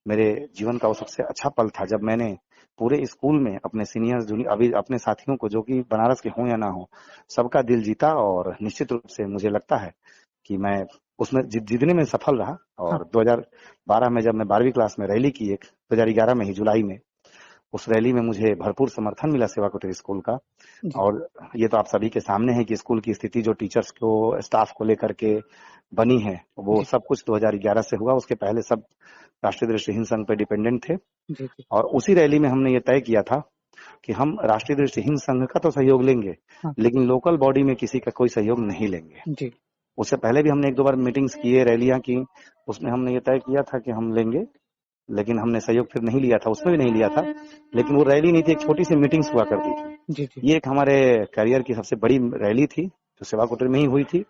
S2: मेरे जीवन का वो सबसे अच्छा पल था जब मैंने पूरे स्कूल में अपने सीनियर्स, जूनियर, अभी अपने साथियों को, जो कि बनारस के हों या ना हो, सबका दिल जीता। और निश्चित रूप से मुझे लगता है कि मैं उसमें जीतने में सफल रहा।
S1: हाँ
S2: और 2012 में जब मैं 12वीं क्लास में रैली की, 2011 में ही जुलाई में, उस रैली में मुझे भरपूर समर्थन मिला सेवा कोठरी स्कूल का।
S1: जी
S2: और ये तो आप सभी के सामने है कि स्कूल की स्थिति जो टीचर्स को, स्टाफ को लेकर के बनी है, वो
S1: जी
S2: सब कुछ 2011 से हुआ। उसके पहले सब राष्ट्रीय दृष्टिहीन संघ पे डिपेंडेंट थे।
S1: जी जी
S2: और उसी रैली में हमने ये तय किया था कि हम राष्ट्रीय दृष्टिहीन संघ का तो सहयोग लेंगे,
S1: हाँ
S2: लेकिन लोकल बॉडी में किसी का कोई सहयोग नहीं लेंगे।
S1: जी
S2: उससे पहले भी हमने एक दो बार मीटिंग्स किए, रैलियां की, उसमें हमने ये तय किया था कि हम लेंगे, लेकिन हमने सहयोग फिर नहीं लिया था, उसमें भी नहीं लिया था। लेकिन वो रैली नहीं थी, एक छोटी सी मीटिंग्स हुआ करती थी।
S1: जी जी
S2: ये एक हमारे करियर की सबसे बड़ी रैली थी जो सेवा कोठरी में ही हुई थी।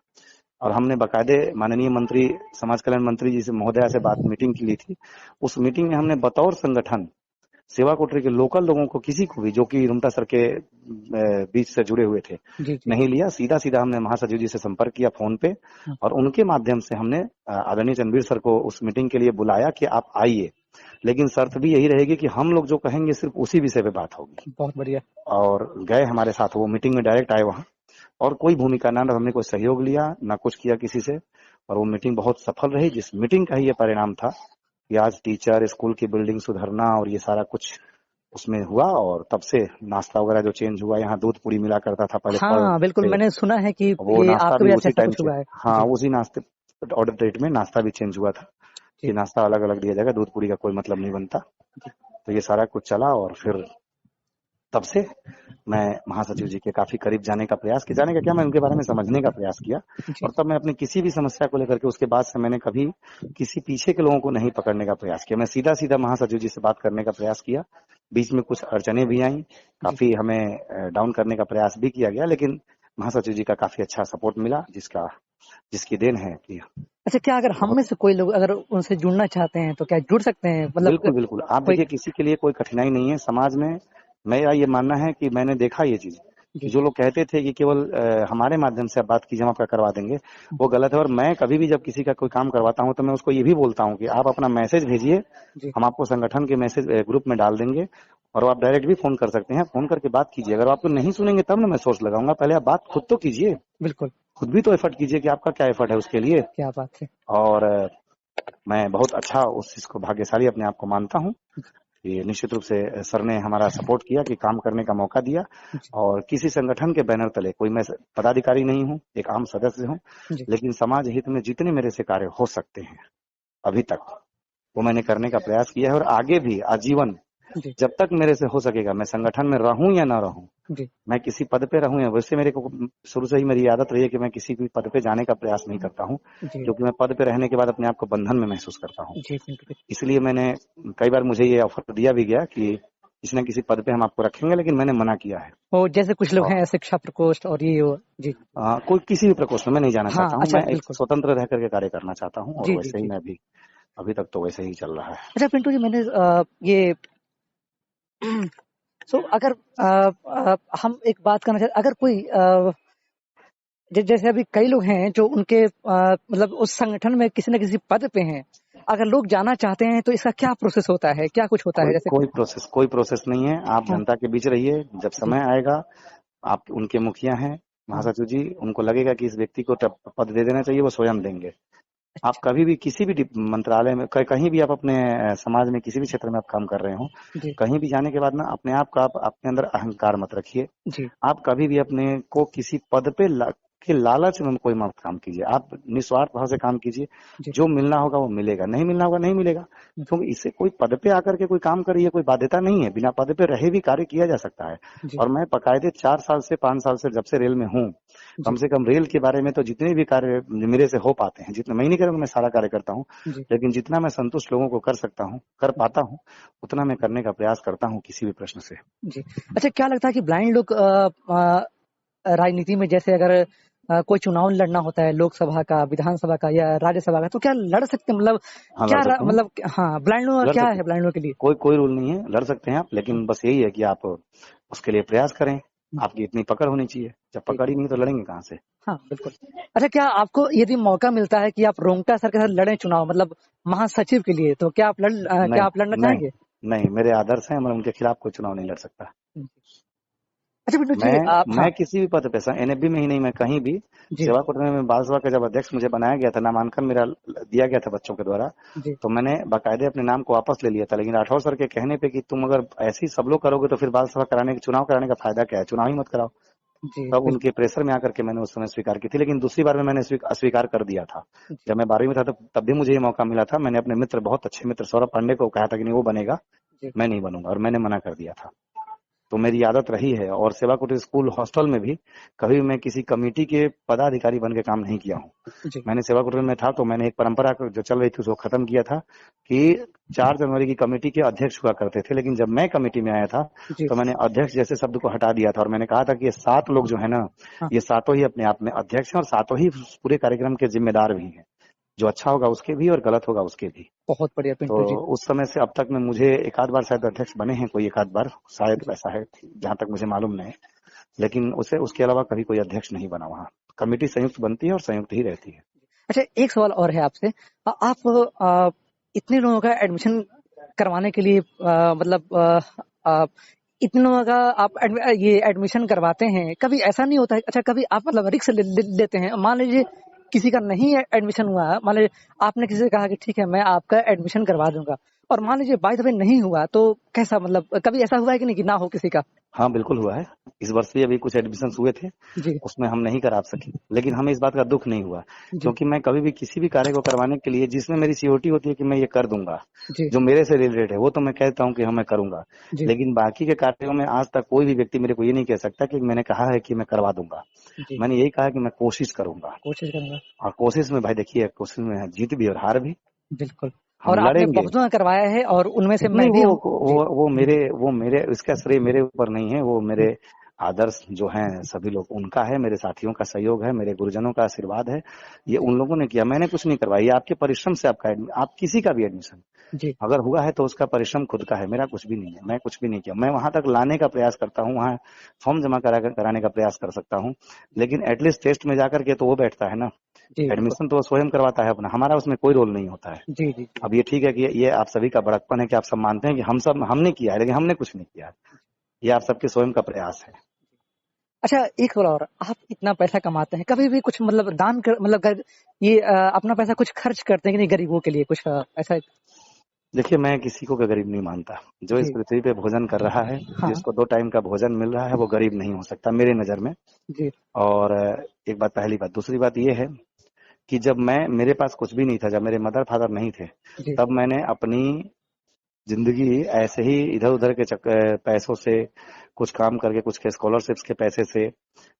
S2: और हमने बाकायदे माननीय मंत्री, समाज कल्याण मंत्री जी से, महोदया से बात, मीटिंग की ली थी। उस मीटिंग में हमने बतौर संगठन सेवा कोठरी के लोकल लोगों को, किसी को भी जो कि रुमटा सर के बीच से जुड़े हुए थे,
S1: जी जी
S2: नहीं लिया। सीधा सीधा हमने महासचिव जी से संपर्क किया फोन पे,
S1: हाँ
S2: और उनके माध्यम से हमने आदरणीय चंद्रवीर सर को उस मीटिंग के लिए बुलाया कि आप आइए, लेकिन शर्त भी यही रहेगी कि हम लोग जो कहेंगे सिर्फ उसी विषय पे बात होगी।
S1: बहुत बढ़िया।
S2: और गए हमारे साथ, वो मीटिंग में डायरेक्ट आए वहां, और कोई भूमिका ना हमने कोई सहयोग लिया ना कुछ किया किसी से। और वो मीटिंग बहुत सफल रही, जिस मीटिंग का ही ये परिणाम था कि आज टीचर, स्कूल की बिल्डिंग सुधरना और ये सारा कुछ उसमें हुआ। और तब से नाश्ता वगैरह जो चेंज हुआ, यहाँ दूध पूरी मिला करता था पहले फल
S1: हाँ बिल्कुल,
S2: पे,
S1: मैंने सुना है कि
S2: वो
S1: ये
S2: नाश्ता
S1: आपकी
S2: भी
S1: वजह से
S2: उसी
S1: ऐसा
S2: टाइम
S1: कुछ
S2: से,
S1: हुआ है।
S2: हाँ
S1: जी
S2: उसी नाश्ते ऑर्डर रेट में नाश्ता भी चेंज हुआ था कि
S1: जी
S2: नाश्ता अलग अलग दिया जाएगा, दूध पूरी का कोई मतलब नहीं बनता।
S1: जी
S2: तो ये सारा कुछ चला और फिर तब से मैं महासचिव जी के काफी करीब जाने का प्रयास किया, जाने का क्या, मैं उनके बारे में समझने का प्रयास किया।
S1: जी
S2: और तब मैं अपनी किसी भी समस्या को लेकर के, उसके बाद से मैंने कभी किसी पीछे के लोगों को नहीं पकड़ने का प्रयास किया। मैं सीधा सीधा महासचिव जी से बात करने का प्रयास किया। बीच में कुछ अड़चने भी आई,
S1: जी
S2: काफी हमें डाउन करने का प्रयास भी किया गया, लेकिन महासचिव जी का काफी अच्छा सपोर्ट मिला, जिसकी देन है कि
S1: अच्छा, क्या अगर हम
S2: बहुत।
S1: में से कोई लोग अगर उनसे जुड़ना चाहते हैं तो क्या जुड़ सकते हैं, मतलब
S2: बिल्कुल बिल्कुल, आप
S1: कोई?
S2: देखिए किसी के लिए कोई कठिनाई नहीं है समाज में। मेरा ये मानना है कि मैंने देखा ये चीज कि
S1: जी
S2: जो लोग कहते थे कि केवल हमारे माध्यम से आप बात कीजिए, हम आपका करवा देंगे, वो गलत है। और मैं कभी भी जब किसी का कोई काम करवाता हूं तो मैं उसको ये भी बोलता हूं कि आप अपना मैसेज भेजिए,
S1: जी
S2: हम आपको संगठन के मैसेज ग्रुप में डाल देंगे। और आप डायरेक्ट भी फोन कर सकते हैं, फोन करके बात कीजिए। अगर आपको नहीं सुनेंगे तब ना मैं सोर्स लगाऊंगा, पहले आप बात खुद तो कीजिए,
S1: बिल्कुल।
S2: खुद भी तो एफर्ट कीजिए कि आपका क्या एफर्ट है उसके लिए।
S1: क्या बात है।
S2: और मैं बहुत अच्छा उस चीज को भाग्यशाली अपने आप को मानता हूँ। कि निश्चित रूप से सर ने हमारा सपोर्ट किया कि काम करने का मौका दिया,
S1: जी,
S2: और किसी संगठन के बैनर तले कोई मैं पदाधिकारी नहीं हूँ, एक आम सदस्य हूँ,
S1: जी,
S2: लेकिन समाज हित में जितने मेरे से कार्य हो सकते हैं अभी तक वो मैंने करने का प्रयास किया है, और आगे भी आजीवन
S1: जी,
S2: जब तक मेरे से हो सकेगा, मैं संगठन में रहूं या ना रहूं,
S1: जी,
S2: मैं किसी पद पे रहूं या, वैसे मेरे को शुरू से ही मेरी आदत रही है कि मैं किसी भी पद पे जाने का प्रयास नहीं करता हूं,
S1: जी,
S2: क्योंकि मैं पद पे रहने के बाद अपने आप को बंधन में महसूस करता हूं।
S1: जी, बिल्कुल।
S2: इसलिए मैंने कई बार मुझे ये ऑफर दिया भी गया कि किसी न किसी पद पे हम आपको रखेंगे, लेकिन मैंने मना किया है।
S1: वो जैसे कुछ लोग
S2: और
S1: हैं शिक्षा प्रकोष्ठ और ये वो। जी,
S2: कोई किसी भी प्रकोष्ठ में मैं नहीं जाना
S1: हाँ,
S2: चाहता हूँ,
S1: अच्छा
S2: मैं एक
S1: बिल्कुल।
S2: स्वतंत्र रह करके कार्य करना चाहता हूँ, और
S1: जी, जी,
S2: वैसे ही
S1: जी।
S2: मैं भी अभी तक तो वैसे ही चल रहा है।
S1: अच्छा पिंटू जी, मैंने ये सो अगर हम एक बात करना चाहते, अगर कोई जैसे अभी कई लोग हैं जो उनके मतलब उस संगठन में किसी न किसी पद पे हैं, अगर लोग जाना चाहते हैं तो इसका क्या प्रोसेस होता है, क्या कुछ होता है
S2: कोई
S1: जैसे
S2: कोई प्रोसेस कोई प्रोसेस नहीं है। आप
S1: हाँ,
S2: जनता के बीच रहिए, जब
S1: जी,
S2: समय आएगा, आप उनके मुखिया हैं
S1: हाँ,
S2: महासचिव जी, उनको लगेगा कि इस व्यक्ति को पद दे देना चाहिए, वो स्वयं देंगे। आप
S1: अच्छा,
S2: कभी भी किसी भी मंत्रालय में, कहीं भी आप अपने समाज में किसी भी क्षेत्र में आप काम कर रहे हो,
S1: जी,
S2: कहीं भी जाने के बाद ना अपने आप का, आप अपने अंदर अहंकार मत रखिए।
S1: जी,
S2: आप कभी भी अपने को किसी पद पे के लालच में कोई मत काम कीजिए। आप निस्वार्थ भाव से काम कीजिए।
S1: जी,
S2: जो मिलना होगा वो मिलेगा, नहीं मिलना होगा नहीं मिलेगा। क्योंकि इससे कोई पद पे आकर के कोई काम करे, ये कोई बाध्यता नहीं है। बिना पद पे रहे भी कार्य किया जा सकता है।
S1: जी,
S2: और मैं बकायदे 4 साल से 5 साल से जब से रेल में हूँ, कम
S1: जी,
S2: से कम रेल के बारे में तो जितने भी कार्य मेरे से हो पाते हैं, जितना मैं नहीं करूँगा, मैं सारा कार्य करता हूँ,
S1: जी,
S2: लेकिन जितना मैं संतुष्ट लोगों को कर सकता हूँ, कर पाता हूँ, उतना मैं करने का प्रयास करता हूँ किसी भी प्रश्न से।
S1: जी। अच्छा, क्या लगता है कि ब्लाइंड लोग राजनीति में जैसे अगर कोई चुनाव लड़ना होता है लोकसभा का, विधानसभा का या राज्यसभा का, तो क्या लड़ सकते हैं? मतलब
S2: हाँ, लड़
S1: क्या
S2: सकते हैं,
S1: मतलब हाँ, ब्लाइंड लोग
S2: लड़
S1: क्या
S2: सकते
S1: है
S2: हैं।
S1: ब्लाइंड लोग के लिए?
S2: कोई कोई रूल नहीं है, लड़ सकते हैं आप, लेकिन बस यही है कि आप उसके लिए प्रयास करें। आपकी इतनी पकड़ होनी चाहिए। जब
S1: जी,
S2: पकड़ ही नहीं तो लड़ेंगे कहाँ से?
S1: हाँ, बिल्कुल। अच्छा, क्या आपको यदि मौका मिलता है कि आप रोंगटा सर के साथ लड़ें चुनाव, मतलब महासचिव के लिए, तो क्या
S2: नहीं,
S1: आप लड़ना
S2: नहीं,
S1: चाहेंगे?
S2: नहीं, मेरे आदर्श हैं, मैं उनके खिलाफ कोई चुनाव नहीं लड़ सकता।
S1: जी। अच्छा बिल्कुल जी, आप
S2: मैं
S1: हाँ,
S2: किसी भी पद पे, एनएफबी में ही नहीं, मैं कहीं भी
S1: जी,
S2: सेवा कुटुंब में बाल सभा का जब अध्यक्ष मुझे बनाया गया था, नामांकन मेरा दिया गया था बच्चों के द्वारा,
S1: जी,
S2: तो मैंने बाकायदे अपने नाम को वापस ले लिया था। लेकिन राठौर सर के कहने पे कि तुम अगर ऐसे ही सब लोग करोगे तो फिर बाल सभा कराने, चुनाव कराने का फायदा क्या है, चुनाव ही मत कराओ।
S1: जी,
S2: तब
S1: बिल्कुल,
S2: उनके प्रेशर में आकर के मैंने उस समय स्वीकार की थी, लेकिन दूसरी बार में मैंने अस्वीकार कर दिया था।
S1: जी,
S2: जब मैं 12वीं में था तब भी मुझे ये मौका मिला था। मैंने अपने मित्र, बहुत अच्छे मित्र सौरभ पांडे को कहा था कि नहीं वो बनेगा,
S1: जी,
S2: मैं नहीं बनूंगा, और मैंने मना कर दिया था। तो मेरी आदत रही है, और सेवा कुटीर स्कूल हॉस्टल में भी कभी मैं किसी कमेटी के पदाधिकारी बन के काम नहीं किया हूँ।
S1: जी,
S2: मैंने सेवा कुटीर में था तो मैंने एक परंपरा जो चल रही थी उसको खत्म किया था कि 4 जनवरी की कमेटी के अध्यक्ष हुआ करते थे। लेकिन जब मैं कमेटी में आया था
S1: जी,
S2: तो मैंने अध्यक्ष जैसे शब्द को हटा दिया था, और मैंने कहा था कि ये 7 लोग जो है ना,
S1: हाँ,
S2: ये सातों ही अपने आप में अध्यक्ष हैं, और सातों ही पूरे कार्यक्रम के जिम्मेदार भी हैं। जो अच्छा होगा उसके भी और गलत होगा उसके भी।
S1: बहुत बढ़िया
S2: तो
S1: पिंटू जी।
S2: उस समय से अब तक में मुझे एक आध बार शायद अध्यक्ष बने हैं, कोई एक आध बार शायद,
S1: जी,
S2: ऐसा है जहां तक मुझे मालूम नहीं। लेकिन उसे उसके अलावा कभी कोई अध्यक्ष नहीं बना वहाँ। कमेटी संयुक्त बनती है और संयुक्त ही रहती है।
S1: अच्छा, एक सवाल और है आपसे। आप इतने लोगों का एडमिशन करवाने के लिए मतलब इतने लोगों का आप ये एडमिशन करवाते हैं, कभी ऐसा नहीं होता है? अच्छा, कभी आप मतलब रिस्क लेते हैं, मान लीजिए किसी का नहीं एडमिशन हुआ, मान लीजिए आपने किसी से कहा कि ठीक है मैं आपका एडमिशन करवा दूंगा, और मान लीजिए बाय द वे नहीं हुआ, तो कैसा, मतलब कभी ऐसा हुआ है कि नहीं कि ना हो किसी का?
S2: हाँ, बिल्कुल हुआ है। इस वर्ष भी अभी कुछ एडमिशन हुए थे,
S1: जी,
S2: उसमें हम नहीं करा सके, लेकिन हमें इस बात का दुख नहीं हुआ,
S1: जी,
S2: क्योंकि मैं कभी भी किसी भी कार्य को करवाने के लिए जिसमें मेरी सीओटी होती है कि मैं ये कर दूंगा,
S1: जी,
S2: जो मेरे से रिलेटेड है, वो तो मैं कहता हूँ कि हाँ मैं करूंगा।
S1: जी,
S2: लेकिन बाकी के कार्यों में आज तक कोई भी व्यक्ति मेरे को ये नहीं कह सकता कि मैंने कहा है कि मैं करवा दूंगा।
S1: जी,
S2: मैंने यही कहा कि मैं कोशिश करूंगा,
S1: कोशिश करूंगा,
S2: और कोशिश में भाई देखिए, कोशिश में है जीत भी और हार भी।
S1: बिल्कुल।
S2: हम
S1: और आपने
S2: लड़ेंगे।
S1: बहुतों का करवाया है और उनमें से
S2: नहीं,
S1: मैं भी हूँ। जी, जी,
S2: वो मेरे, इसका श्रेय मेरे ऊपर नहीं है, वो
S1: जी,
S2: मेरे आदर्श जो हैं सभी लोग, उनका है, मेरे साथियों का सहयोग है, मेरे गुरुजनों का आशीर्वाद है। ये
S1: जी,
S2: उन लोगों ने किया, मैंने कुछ नहीं करवाया। ये आपके परिश्रम से आपका आप किसी का भी एडमिशन
S1: जी,
S2: अगर हुआ है तो उसका परिश्रम खुद का है, मेरा कुछ भी नहीं है। मैं कुछ भी नहीं किया, मैं वहां तक लाने का प्रयास करता हूँ, वहां फॉर्म जमा कराने का प्रयास कर सकता हूँ, लेकिन एटलीस्ट टेस्ट में जाकर के तो वो बैठता है ना।
S1: जी, बिल्कुल।
S2: एडमिशन तो वो स्वयं करवाता है अपना, हमारा उसमें कोई रोल नहीं होता है।
S1: जी, जी, जी।
S2: अब ये ठीक है कि ये आप सभी का बड़कपन है कि आप सब मानते हैं कि हमने किया है, लेकिन हमने कुछ नहीं किया है। ये आप सबके स्वयं का प्रयास है।
S1: अच्छा, एक और, आप इतना पैसा कमाते हैं, कभी भी कुछ मतलब दान कर, मतलब ये अपना पैसा कुछ खर्च करते हैं कि नहीं गरीबों के लिए कुछ ऐसा?
S2: देखिए, मैं किसी को भी गरीब नहीं मानता। जो इस
S1: जी।
S2: पृथ्वी पे भोजन कर रहा है,
S1: हाँ।
S2: जिसको 2 टाइम का भोजन मिल रहा है, वो गरीब नहीं हो सकता मेरी नज़र में।
S1: जी।
S2: और एक बात, पहली बात। दूसरी बात ये है कि जब मेरे पास कुछ भी नहीं था, जब मेरे मदर-फादर नहीं थे,
S1: जी।
S2: तब मैंने अपनी ज़िंदगी ऐसे ही इधर-उधर के पैसों से, कुछ काम करके, कुछ के स्कॉलरशिप्स के पैसे से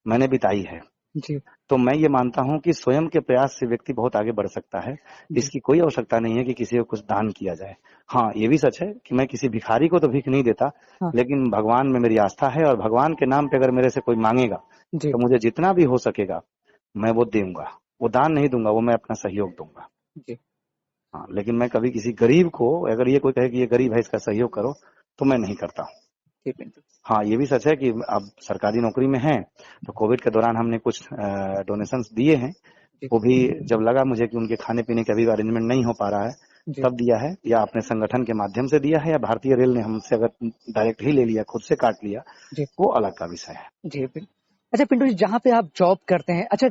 S2: मैंने बिताई है।
S1: जी।
S2: तो मैं ये मानता हूँ कि स्वयं के प्रयास से व्यक्ति बहुत आगे बढ़ सकता है।
S1: जी।
S2: इसकी कोई आवश्यकता नहीं है कि किसी को कुछ दान किया जाए। हाँ, ये भी सच है कि मैं किसी भिखारी को तो भीख नहीं देता,
S1: हाँ।
S2: लेकिन भगवान में मेरी आस्था है और भगवान के नाम पे अगर मेरे से कोई माँगेगा,
S1: जी।
S2: तो मुझे जितना भी हो सकेगा, मैं वो दूँगा। वो दान नहीं दूँगा, वो मैं अपना सहयोग दूँगा।
S1: जी।
S2: हाँ, लेकिन मैं कभी किसी गरीब को, अगर ये कोई कहे कि ये गरीब है, इसका सहयोग करो, तो मैं नहीं करता हूँ।
S1: जी, बिल्कुल।
S2: हाँ, ये भी सच है कि अब सरकारी नौकरी में हैं, तो कोविड के दौरान हमने कुछ डोनेशंस दिए हैं।
S1: जी।
S2: वो भी जब लगा मुझे कि उनके खाने-पीने का भी अरेंजमेंट नहीं हो पा रहा है,
S1: जी।
S2: तब दिया है, या अपने संगठन के माध्यम से दिया है, या भारतीय रेल ने हमसे अगर डायरेक्ट ही ले लिया, खुद से काट लिया,
S1: जी।
S2: वो अलग का विषय है।
S1: जी, अच्छा पिंटू जी, जहाँ पे आप जॉब करते हैं, अच्छा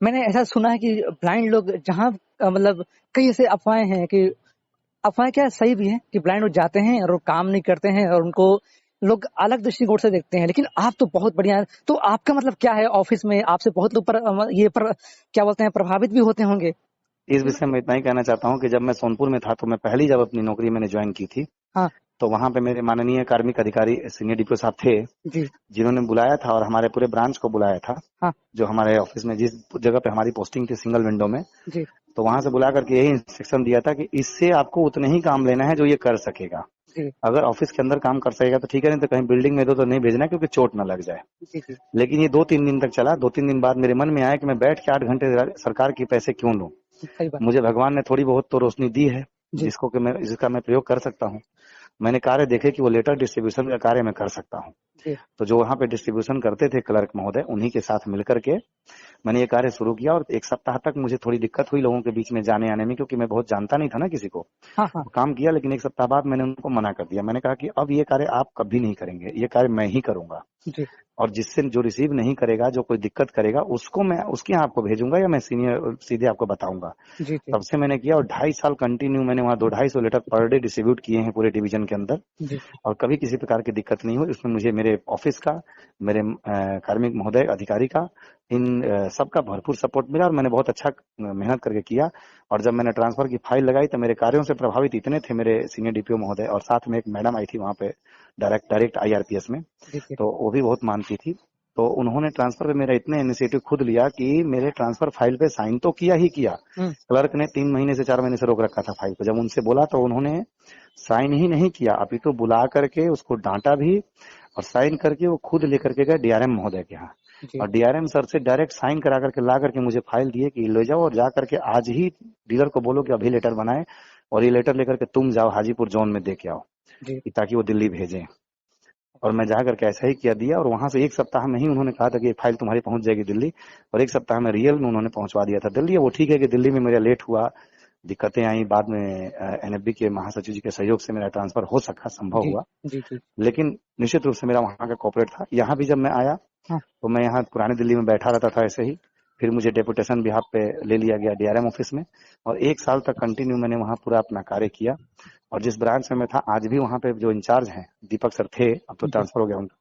S1: मैंने ऐसा सुना है कि ब्लाइंड लोग जहाँ मतलब कई ऐसे अफ़वाहें हैं कि अफ़वाहें क्या सही भी हैं कि ब्लाइंड लोग जाते हैं और वो काम नहीं करते हैं और उनको लोग अलग दृष्टिकोण से देखते हैं, लेकिन आप तो बहुत बढ़िया। तो आपका मतलब क्या है, ऑफिस में आपसे बहुत लोग क्या बोलते हैं, प्रभावित भी होते होंगे?
S2: इस विषय में इतना ही कहना चाहता हूँ कि जब मैं सोनपुर में था, तो मैं पहली जब अपनी नौकरी मैंने जॉइन की थी,
S1: हाँ।
S2: तो वहाँ पे मेरे माननीय कार्मिक अधिकारी सीनियर डीपीओ साहब थे,
S1: जी।
S2: जिन्होंने बुलाया था और हमारे पूरे ब्रांच को बुलाया था।
S1: हाँ।
S2: जो हमारे ऑफिस में जिस जगह पे हमारी पोस्टिंग थी, सिंगल विंडो में,
S1: जी।
S2: तो वहां से बुला करके यही इंस्ट्रक्शन दिया था कि इससे आपको उतने ही काम लेना है जो ये कर सकेगा।
S1: जी।
S2: अगर ऑफिस के अंदर काम कर सकेगा तो ठीक है, नहीं तो कहीं बिल्डिंग में दो तो नहीं भेजना, क्योंकि चोट ना लग जाए।
S1: जी। जी।
S2: लेकिन ये 2-3 दिन तक चला। 2-3 दिन बाद मेरे मन में आया कि मैं बैठ के 8 घंटे सरकार के पैसे क्यों लूं।
S1: सही बात।
S2: मुझे भगवान ने थोड़ी बहुत तो रोशनी दी है,
S1: जी।
S2: जिसका मैं प्रयोग कर सकता हूँ। मैंने कार्य देखे कि वो लेटर डिस्ट्रीब्यूशन का कार्य मैं कर सकता हूँ।
S1: जी।
S2: तो जो वहां पे डिस्ट्रीब्यूशन करते थे क्लर्क महोदय, उन्हीं के साथ मिलकर के मैंने ये कार्य शुरू किया। और 1 सप्ताह तक मुझे थोड़ी दिक्कत हुई लोगों के बीच में जाने आने में, क्योंकि मैं बहुत जानता नहीं था ना किसी को।
S1: हाँ। हाँ।
S2: काम किया, लेकिन 1 सप्ताह बाद मैंने उनको मना कर दिया। मैंने कहा कि अब ये कार्य आप कभी नहीं करेंगे, ये कार्य मैं ही करूंगा।
S1: जी।
S2: और जिससे जो रिसीव नहीं करेगा, जो कोई दिक्कत करेगा, उसको मैं उसके यहाँ आपको भेजूंगा, या मैं सीधे आपको बताऊंगा।
S1: जी। जी।
S2: तब से मैंने किया, और 2.5 साल कंटिन्यू मैंने वहाँ 200-250 लेटर पर डे डिस्ट्रीब्यूट किए हैं पूरे डिवीजन के अंदर।
S1: जी।
S2: और कभी किसी प्रकार की दिक्कत नहीं हुई। उसमें मुझे मेरे ऑफिस का, मेरे कार्मिक महोदय अधिकारी का, इन सबका भरपूर सपोर्ट मिला, और मैंने बहुत अच्छा मेहनत करके किया। और जब मैंने ट्रांसफर की फाइल लगाई, तो मेरे कार्यों से प्रभावित इतने थे मेरे सीनियर डीपीओ महोदय, और साथ में एक मैडम आई थी वहाँ पे, डायरेक्ट IRPS में,
S1: जी। जी।
S2: तो वो भी बहुत मानती थी। तो उन्होंने ट्रांसफर पे मेरा इतने इनिशिएटिव खुद लिया कि मेरे ट्रांसफर फाइल पे साइन तो किया ही किया।
S1: हम्म।
S2: क्लर्क ने 3 महीने से 4 महीने से रोक रखा था फाइल को। जब उनसे बोला तो उन्होंने साइन ही नहीं किया, अभी तो बुला करके उसको डांटा भी, और साइन करके वो खुद लेकर के गए डीआरएम महोदय के यहाँ।
S1: जी।
S2: और डीआरएम सर से डायरेक्ट साइन करा करके ला करके मुझे फाइल दिए कि ले जाओ, और जा करके आज ही डीलर को बोलो कि अभी लेटर बनाए, और ये लेटर लेकर के तुम जाओ हाजीपुर जोन में दे के आओ,
S1: जी।
S2: कि ताकि वो दिल्ली भेजें। और मैं जा करके ऐसा ही किया, दिया। और वहां से 1 सप्ताह में ही उन्होंने कहा था कि ये फाइल तुम्हारी पहुंच जाएगी दिल्ली, और 1 सप्ताह में रियल में उन्होंने पहुंचवा दिया था दिल्ली। वो ठीक है कि दिल्ली में मेरा लेट हुआ, दिक्कतें आई, बाद में एनएफबी के महासचिव जी के सहयोग से मेरा ट्रांसफर हो सका, संभव
S1: जी।
S2: हुआ।
S1: जी। जी।
S2: लेकिन निश्चित रूप से मेरा वहां का कॉर्पोरेट था। यहाँ भी जब मैं आया,
S1: हाँ।
S2: तो मैं यहाँ पुरानी दिल्ली में बैठा रहता था ऐसे ही। फिर मुझे डेपुटेशन बिहाफ पे ले लिया गया डीआरएम ऑफिस में, और 1 साल तक कंटिन्यू मैंने वहाँ पूरा अपना कार्य किया। और जिस ब्रांच में मैं था, आज भी वहाँ पे जो इंचार्ज हैं, दीपक सर थे, अब तो
S1: जी।
S2: ट्रांसफर हो गया उनका,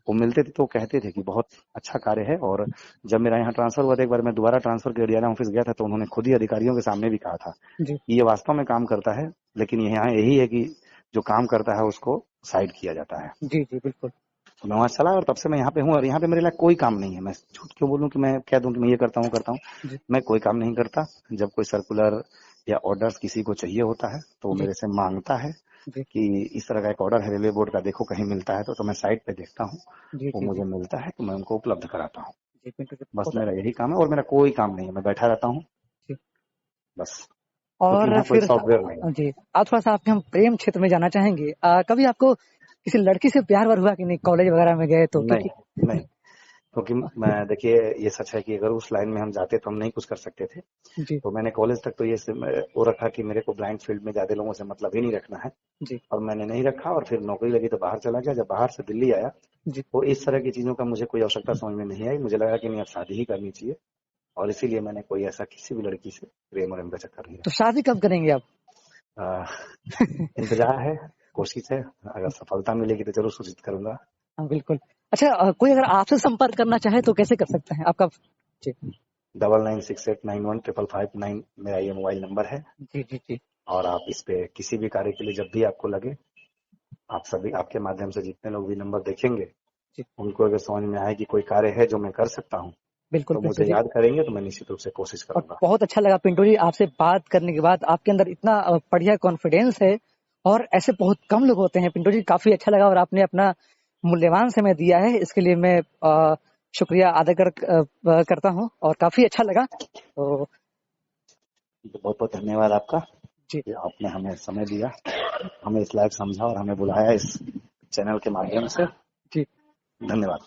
S2: वो मिलते थे तो कहते थे कि बहुत अच्छा कार्य है। और जब मेरा यहाँ ट्रांसफर हुआ था, एक बार मैं दोबारा ट्रांसफर के डीआरएम ऑफिस गया था, तो उन्होंने खुद ही अधिकारियों के सामने भी कहा था
S1: जी।
S2: कि ये वास्तव में काम करता है, लेकिन यहाँ यही है कि जो काम करता है उसको साइड किया जाता है।
S1: जी। जी, बिल्कुल।
S2: तो मैं वहां चला, और तब से मैं यहाँ पे हूँ। और यहाँ पे मेरे लिए कोई काम नहीं है। मैं झूठ क्यों बोलूं कि मैं कह दूं कि मैं ये करता हूँ।
S1: जी।
S2: मैं कोई काम नहीं करता। जब कोई सर्कुलर या ऑर्डर्स किसी को चाहिए होता है, तो वो
S1: जी।
S2: मेरे से मांगता है
S1: जी।
S2: कि इस तरह का एक ऑर्डर है रेलवे बोर्ड का, देखो कहीं मिलता है तो मैं साइट पे देखता हूँ।
S1: जी।
S2: वो
S1: जी। जी।
S2: मुझे मिलता है तो मैं उनको उपलब्ध कराता हूँ।
S1: जी, पिंटू जी,
S2: बस
S1: बहुत
S2: मेरा यही काम है, और मेरा कोई काम नहीं है। मैं बैठा रहता हूँ
S1: अच्छी।
S2: बस, क्योंकि
S1: और
S2: यहाँ कोई
S1: फिर
S2: सॉफ्टवेयर नहीं है।
S1: जी, आप थोड़ा-सा आपके हम प्रेम क्षेत्र में जाना चाहेंगे। कभी आपको किसी लड़की से प्यार-व्यार हुआ कि नहीं, कॉलेज वगैरह में गए तो?
S2: नहीं,
S1: क्योंकि
S2: नहीं। क्योंकि मैं, देखिए, ये सच है कि अगर उस लाइन में हम जाते तो हम नहीं कुछ कर सकते थे।
S1: जी।
S2: तो मैंने कॉलेज तक तो ये वो रखा कि मेरे को ब्लाइंड फील्ड में ज्यादा लोगों से मतलब ही नहीं रखना है।
S1: जी।
S2: और मैंने नहीं रखा, और फिर नौकरी लगी तो बाहर चला गया। जब बाहर से दिल्ली आया,
S1: जी।
S2: तो इस तरह की चीजों का मुझे कोई आवश्यकता समझ में नहीं आई। मुझे लगा कि नहीं, अब शादी ही करनी चाहिए, और इसीलिए मैंने कोई ऐसा किसी भी लड़की से प्रेम और इनका चक्कर नहीं
S1: तो
S2: रखा।
S1: शादी कब करेंगे आप?
S2: इंतजार है, कोशिश है, अगर सफलता मिलेगी तो जरूर सूचित करूंगा।
S1: हाँ बिल्कुल। अच्छा, कोई अगर आपसे संपर्क करना चाहे तो कैसे कर सकते हैं आपका? जी
S2: 9968915559 मेरा ये मोबाइल नंबर है।
S1: जी जी जी।
S2: और आप इस पे किसी भी कार्य के लिए जब भी आपको लगे, आप सभी आपके माध्यम से जितने लोग भी नंबर देखेंगे,
S1: जी
S2: उनको अगर समझ में आए कि कोई कार्य है जो मैं कर सकता हूँ,
S1: बिल्कुल
S2: तो
S1: पिंटू
S2: मुझे
S1: जी।
S2: याद करेंगे तो मैं निश्चित रूप से कोशिश
S1: और
S2: करूंगा।
S1: बहुत अच्छा लगा पिंटू जी आपसे बात करने के बाद। आपके अंदर इतना बढ़िया कॉन्फिडेंस है और ऐसे बहुत कम लोग होते हैं पिंटू जी। काफी अच्छा लगा और आपने अपना मूल्यवान समय दिया है, इसके लिए मैं शुक्रिया अदा करता हूँ और काफी अच्छा लगा। तो
S2: बहुत बहुत धन्यवाद आपका
S1: जी
S2: कि आपने हमें समय दिया, हमें इस लायक समझा और हमें बुलाया इस चैनल के माध्यम से।
S1: जी
S2: धन्यवाद।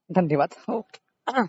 S1: धन्यवाद। ओके।